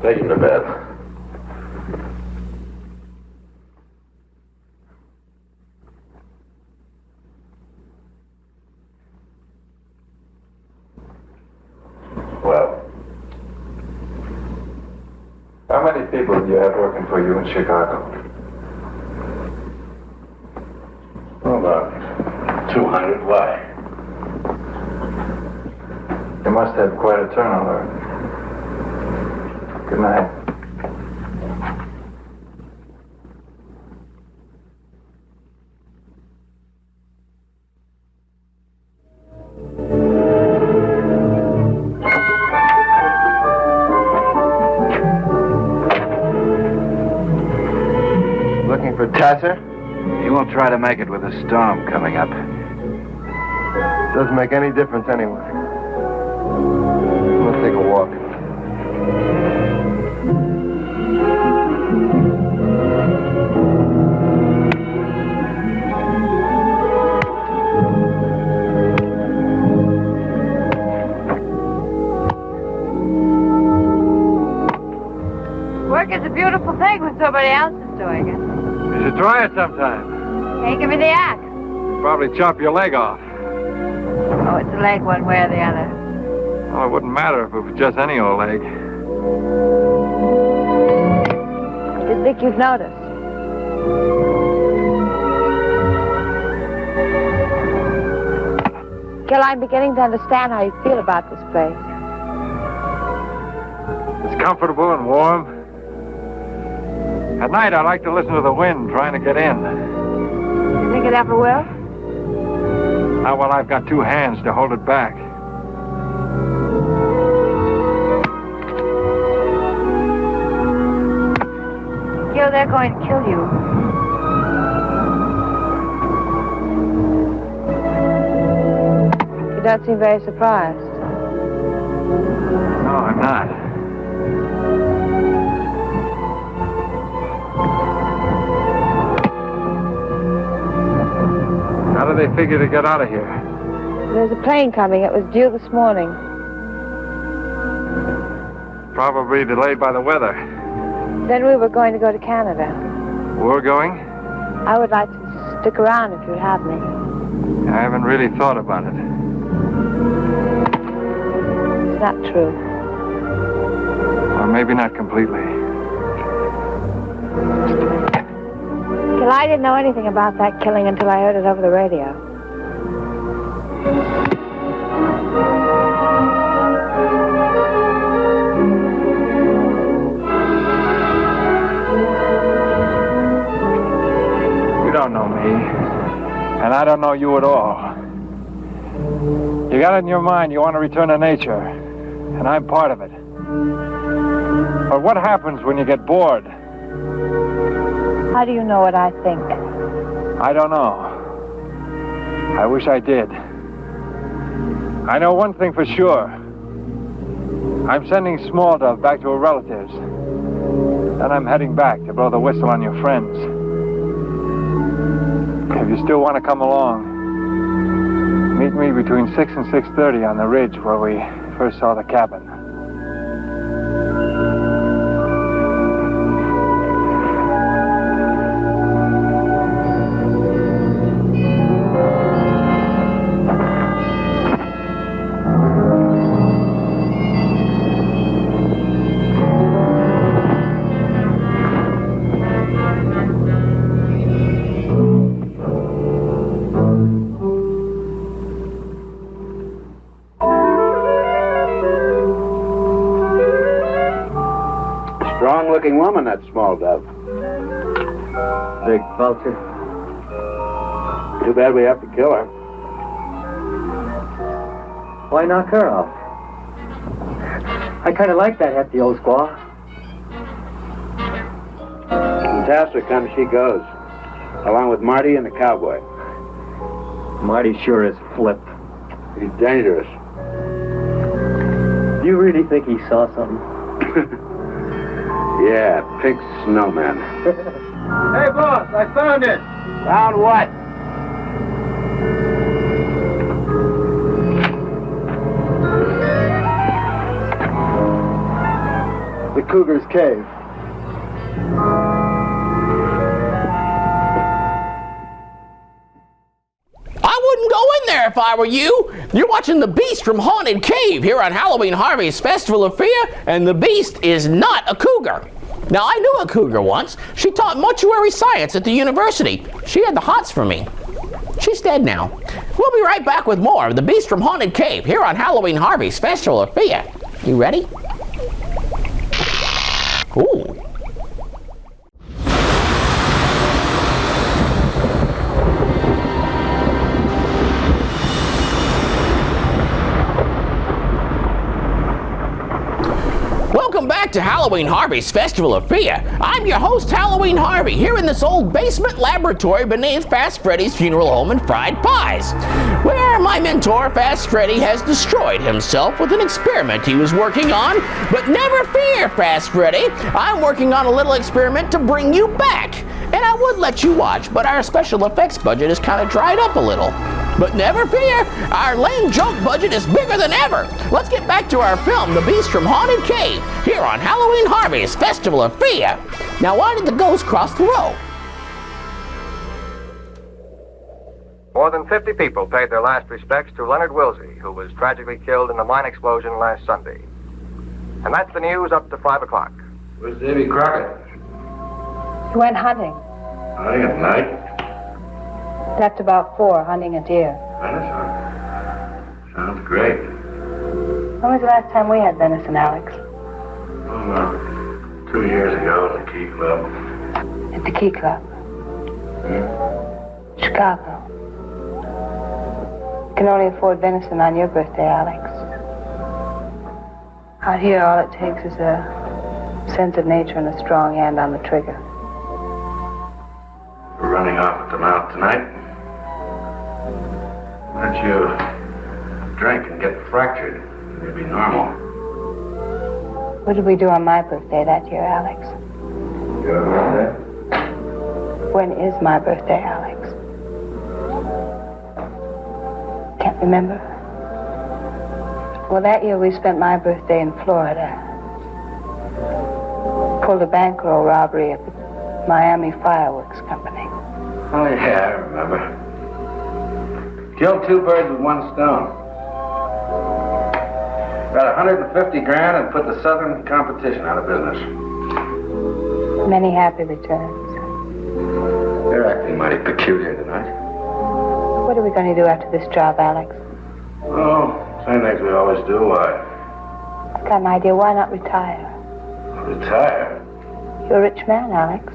Take him to bed. Well, how many people do you have working for you in Chicago? Well, about 200. Why? You must have quite a turnover. Good night. Looking for Tasser? He won't try to make it with a storm coming up. Doesn't make any difference anyway. Let's take a walk. Work is a beautiful thing when somebody else is doing it. You should try it sometime. Hey, give me the axe. Probably chop your leg off. Oh, it's a leg one way or the other. Well, it wouldn't matter if it was just any old leg. I didn't think you'd notice. Gil, I'm beginning to understand how you feel about this place. It's comfortable and warm. At night, I like to listen to the wind trying to get in. You think it ever will? Now, well, I've got two hands to hold it back. Gil, they're going to kill you. You don't seem very surprised. No, I'm not. How do they figure to get out of here? There's a plane coming. It was due this morning. Probably delayed by the weather. Then we were going to go to Canada. We're going? I would like to stick around if you'd have me. I haven't really thought about it. It's not true. Or maybe not completely. Gil, I didn't know anything about that killing until I heard it over the radio. You don't know me, and I don't know you at all. You got it in your mind you want to return to nature, and I'm part of it. But what happens when you get bored? How do you know what I think? I don't know. I wish I did. I know one thing for sure. I'm sending Small Dove back to her relatives. Then I'm heading back to blow the whistle on your friends. If you still want to come along, meet me between 6 and 6:30 on the ridge where we first saw the cabin. Strong-looking woman, that Small Dove. Big vulture. Too bad we have to kill her. Why knock her off? I kind of like that hefty old squaw. When Tasser comes, she goes, along with Marty and the cowboy. Marty sure is flip. He's dangerous. Do you really think he saw something? Yeah, pink snowman. Hey, boss, I found it. Found what? The Cougar's cave. I wouldn't go in there if I were you. You're watching The Beast from Haunted Cave here on Halloween Harvey's Festival of Fear, and the Beast is not a cougar. Now, I knew a cougar once. She taught mortuary science at the university. She had the hots for me. She's dead now. We'll be right back with more of The Beast from Haunted Cave here on Halloween Harvey's Festival of Fear. You ready? Ooh. Welcome back to Halloween Harvey's Festival of Fear. I'm your host, Halloween Harvey, here in this old basement laboratory beneath Fast Freddie's funeral home and fried pies, where my mentor, Fast Freddie, has destroyed himself with an experiment he was working on. But never fear, Fast Freddie, I'm working on a little experiment to bring you back. And I would let you watch, but our special effects budget is kind of dried up a little. But never fear, our lame joke budget is bigger than ever. Let's get back to our film, The Beast from Haunted Cave, here on Halloween Harvey's Festival of Fear. Now, why did the ghost cross the road? More than 50 people paid their last respects to Leonard Wilsey, who was tragically killed in the mine explosion last Sunday. And that's the news up to 5 o'clock. Where's Davy Crockett? He went hunting. Hunting at night? Left about 4, hunting a deer. Venison? Sounds great. When was the last time we had venison, Alex? Oh, about 2 years ago at the Key Club. At the Key Club? Chicago. You can only afford venison on your birthday, Alex. Out here, all it takes is a sense of nature and a strong hand on the trigger. We're running off at the mouth tonight. Why don't you drink and get fractured? It'll be normal. What did we do on my birthday that year, Alex? Your birthday? When is my birthday, Alex? Can't remember? Well, that year we spent my birthday in Florida. Pulled a bankroll robbery at the Miami Fireworks Company. Oh, yeah, I remember. Killed 2 birds with 1 stone. Got 150 grand and put the Southern competition out of business. Many happy returns. You're acting mighty peculiar tonight. What are we going to do after this job, Alex? Oh, same things we always do. Why? I've got an idea. Why not retire? Retire? You're a rich man, Alex.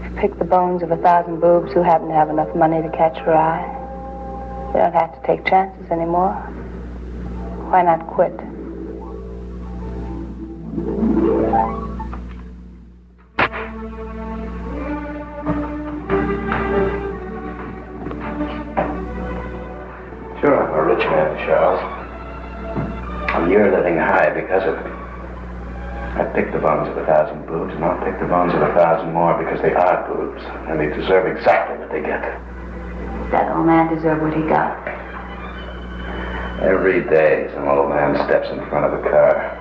You've picked the bones of 1,000 boobs who happen to have enough money to catch your eye. You don't have to take chances anymore. Why not quit? Sure, I'm a rich man, Charles. And you're living high because of it. I picked the bones of 1,000 boobs, and I'll pick the bones of 1,000 more because they are boobs, and they deserve exactly what they get. That old man deserved what he got. Every day, some old man steps in front of a car.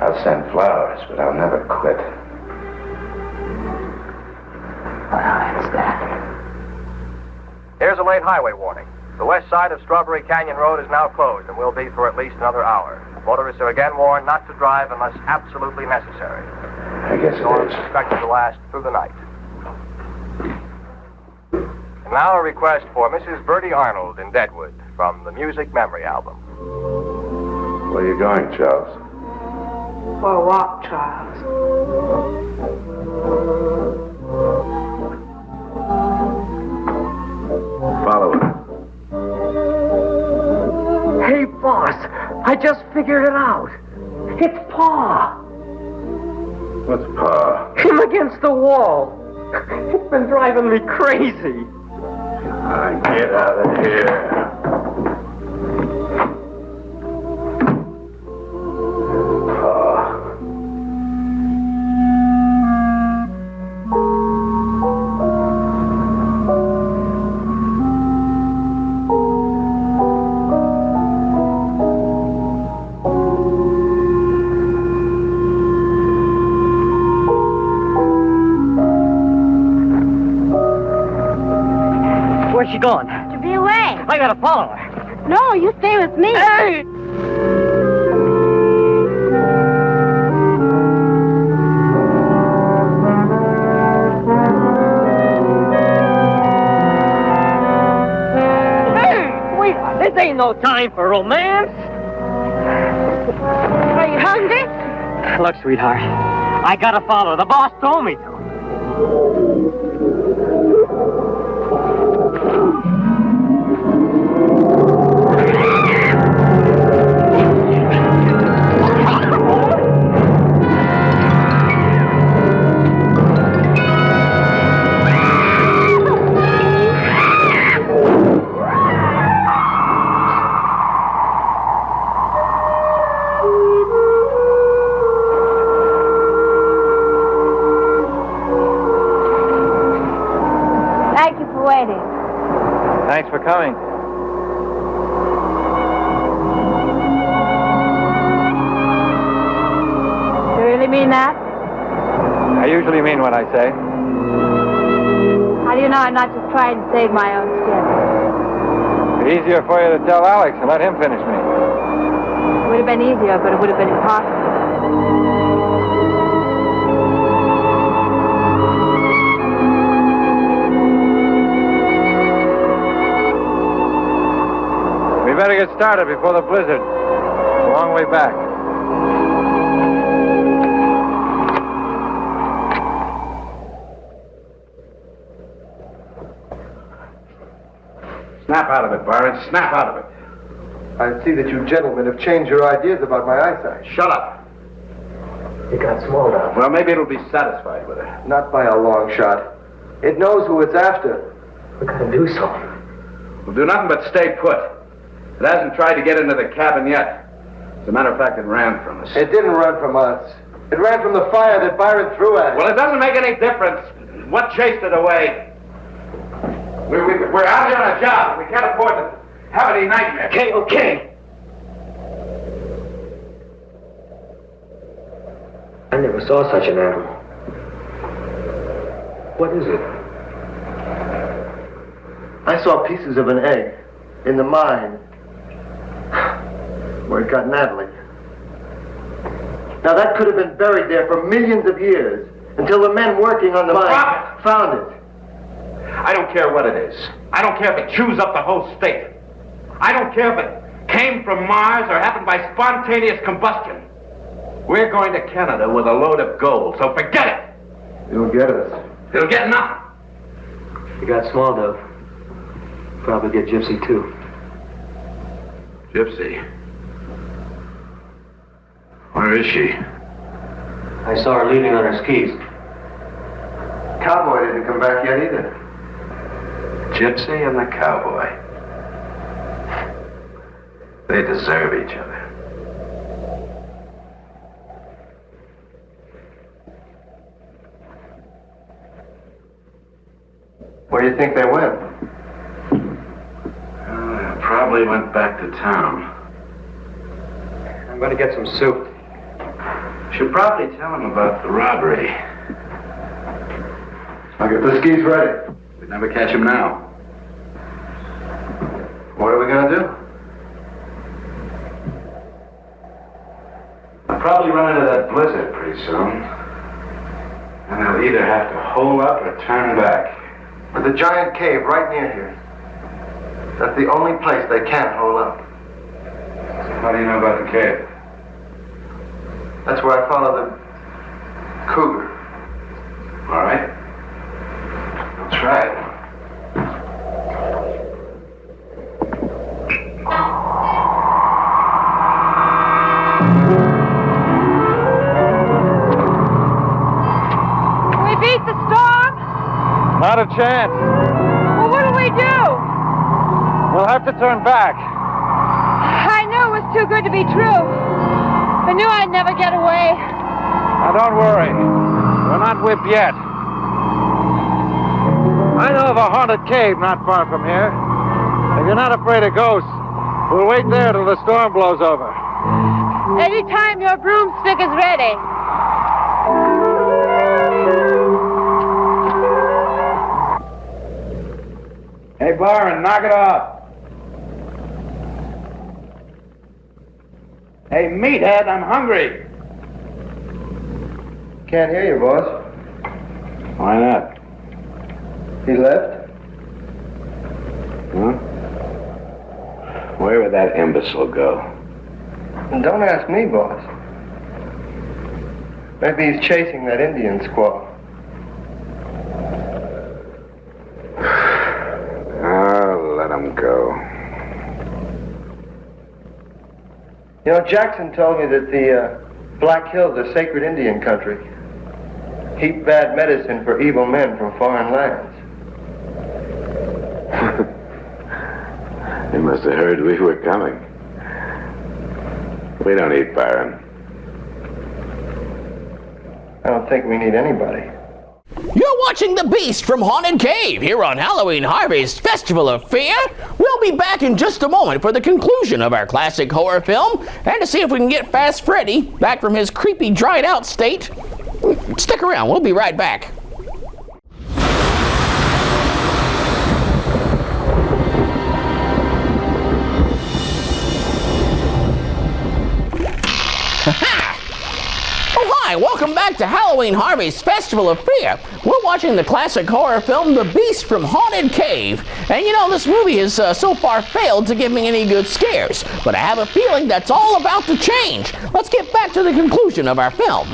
I'll send flowers, but I'll never quit. Well, that's that. Here's a late highway warning. The west side of Strawberry Canyon Road is now closed and will be for at least another hour. Motorists are again warned not to drive unless absolutely necessary. I guess The storm it is is. expected to last through the night. And now a request for Mrs. Bertie Arnold in Deadwood from the Music Memory Album. Where are you going, Charles? For a walk, Charles. Follow it. Hey, boss, I just figured it out. It's Pa. What's Pa? Him against the wall. It's been driving me crazy. Get out of here. Where's she going? To be away. I gotta follow her. No, you stay with me. Hey! Wait, this ain't no time for romance. Are you hungry? Look, sweetheart, I gotta follow. The boss told me to. Thank you for waiting. Thanks for coming. You really mean that? I usually mean what I say. How do you know I'm not just trying to save my own skin? It's easier for you to tell Alex and let him finish me. It would have been easier, but it would have been impossible. We better get started before the blizzard. It's a long way back. Snap out of it, Byron. Snap out of it. I see that you gentlemen have changed your ideas about my eyesight. Shut up. It got small now. Well, maybe it'll be satisfied with it. Not by a long shot. It knows who it's after. We gotta do something. We'll do nothing but stay put. It hasn't tried to get into the cabin yet. As a matter of fact, it ran from us. It didn't run from us. It ran from the fire that Byron threw at it. Well, it doesn't make any difference. What chased it away? We're out here on a job. We can't afford to have any nightmares. Okay. I never saw such an animal. What is it? I saw pieces of an egg in the mine where it got Natalie. Now that could have been buried there for millions of years until the men working on the mine found it. I don't care what it is. I don't care if it chews up the whole state. I don't care if it came from Mars or happened by spontaneous combustion. We're going to Canada with a load of gold, so forget it. It'll get us. It'll get nothing. You got small, Dove. Probably get Gypsy, too. Gypsy? Where is she? I saw her leaving on her skis. Cowboy didn't come back yet either. Gypsy and the cowboy. They deserve each other. Where do you think they went? Probably went back to town. I'm going to get some soup. Should probably tell him about the robbery. I'll get the skis ready. We'd never catch him now. What are we going to do? I'll probably run into that blizzard pretty soon. And they'll either have to hole up or turn back. There's a giant cave right near here. That's the only place they can't hole up. How do you know about the cave? That's where I followed the cougar. All right. I'll try it. We beat the storm? Not a chance. Well, what do we do? We'll have to turn back. I knew it was too good to be true. I knew I'd never get away. Now, don't worry. We're not whipped yet. I know of a haunted cave not far from here. If you're not afraid of ghosts, we'll wait there till the storm blows over. Anytime your broomstick is ready. Hey, Byron, knock it off. Hey, meathead, I'm hungry. Can't hear you, boss. Why not? He left? Huh? Where would that imbecile go? Don't ask me, boss. Maybe he's chasing that Indian squaw. Oh, let him go. You know, Jackson told me that the Black Hills are sacred Indian country. Heap bad medicine for evil men from foreign lands. They must have heard we were coming. We don't need Byron. I don't think we need anybody. You're watching The Beast from Haunted Cave here on Halloween Harvey's Festival of Fear. We'll be back in just a moment for the conclusion of our classic horror film and to see if we can get Fast Freddie back from his creepy, dried-out state. Stick around. We'll be right back. Hi, welcome back to Halloween Harvey's Festival of Fear. We're watching the classic horror film The Beast from Haunted Cave. And you know, this movie has so far failed to give me any good scares. But I have a feeling that's all about to change. Let's get back to the conclusion of our film.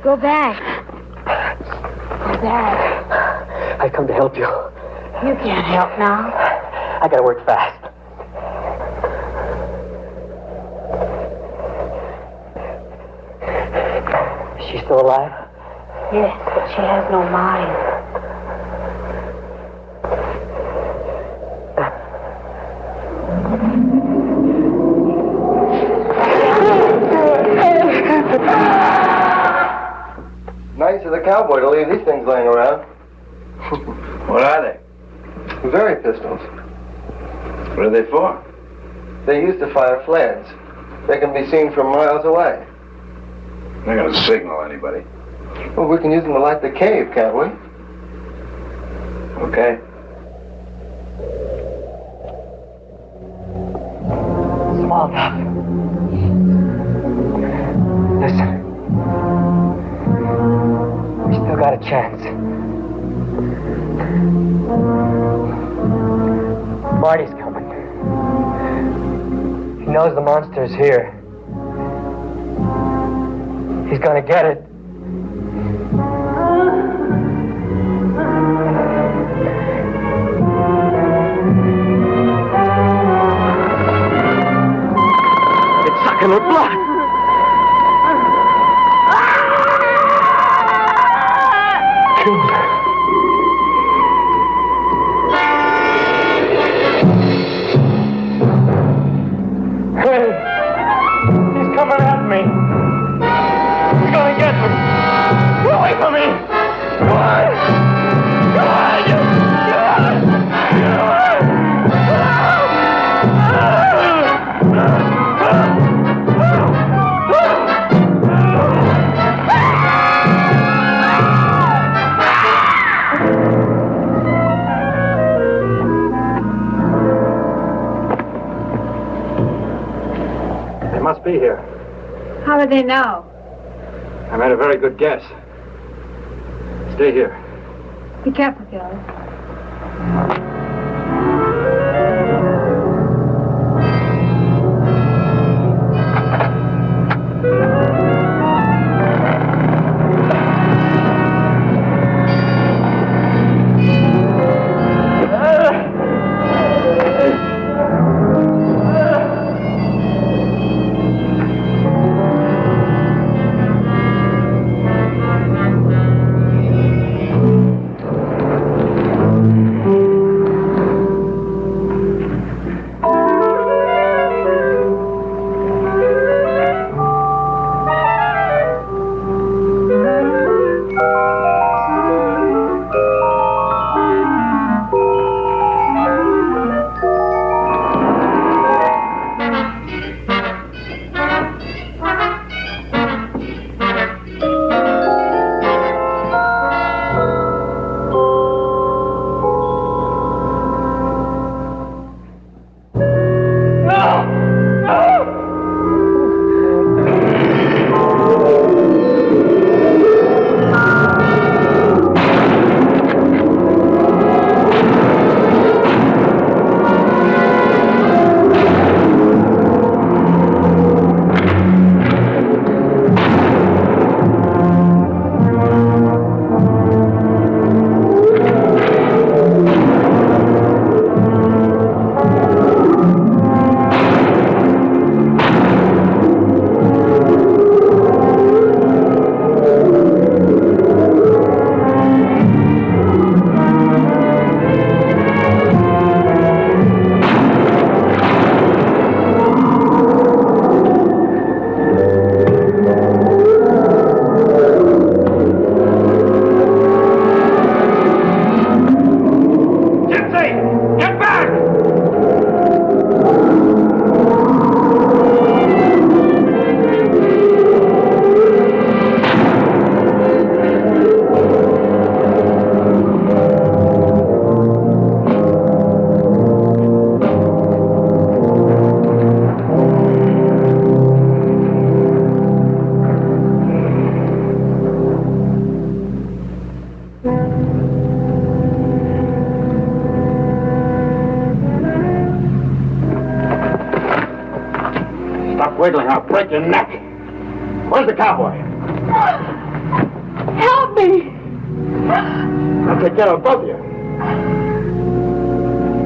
Go back. Go back. I come to help you. You can't help now. I gotta work fast. Is she still alive? Yes, but she has no mind. Nice of the cowboy to leave these things laying around. What are they? Very pistols. What are they for? They used to fire flares. They can be seen from miles away. They're not gonna signal anybody. Well, we can use them to light the cave, can't we? Okay. Small enough. Listen. We still got a chance. Marty's coming. He knows the monster's here. He's gonna get it. Nothing but blood. Killed her. Hey, he's coming at me. He's gonna get me. Get away from me. Come on. Come on. Get away. They must be here. How did they know? I made a very good guess. Stay here. Be careful, Gilly. Wiggling, I'll break your neck. Where's the cowboy? Help me! I'll take care of both of you.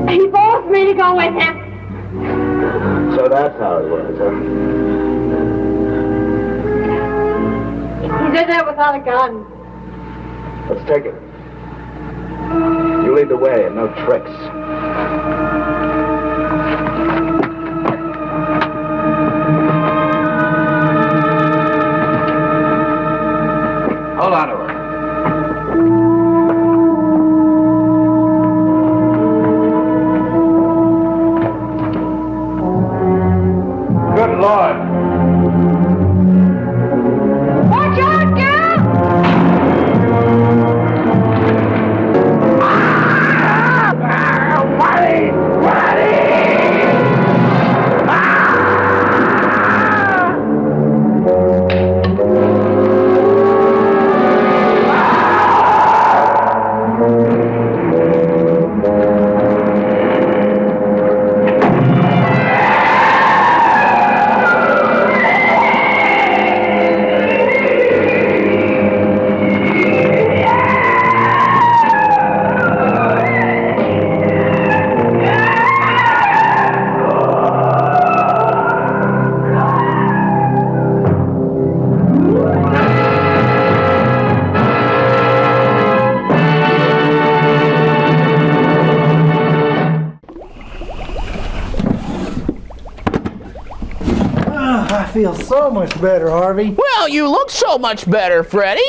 He forced me to go with him. So that's how it was, huh? He did that without a gun. Let's take it. You lead the way and no tricks. Hold on to her. Good Lord. Watch out, girl! Freddie! Freddie! feel so much better, Harvey. Well, you look so much better, Freddie.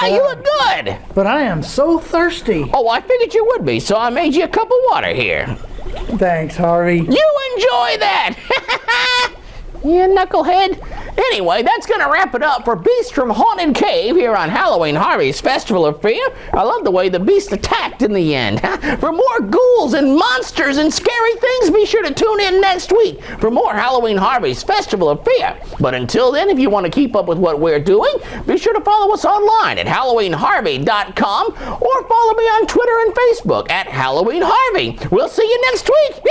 You look good. But I am so thirsty. Oh, I figured you would be, so I made you a cup of water here. Thanks, Harvey. You enjoy that. You knucklehead. Anyway, that's going to wrap it up for Beast from Haunted Cave here on Halloween Harvey's Festival of Fear. I love the way the beast attacked in the end. For more ghouls and monsters and scary things, be sure to tune in next week for more Halloween Harvey's Festival of Fear. But until then, if you want to keep up with what we're doing, be sure to follow us online at HalloweenHarvey.com or follow me on Twitter and Facebook at Halloween Harvey. We'll see you next week.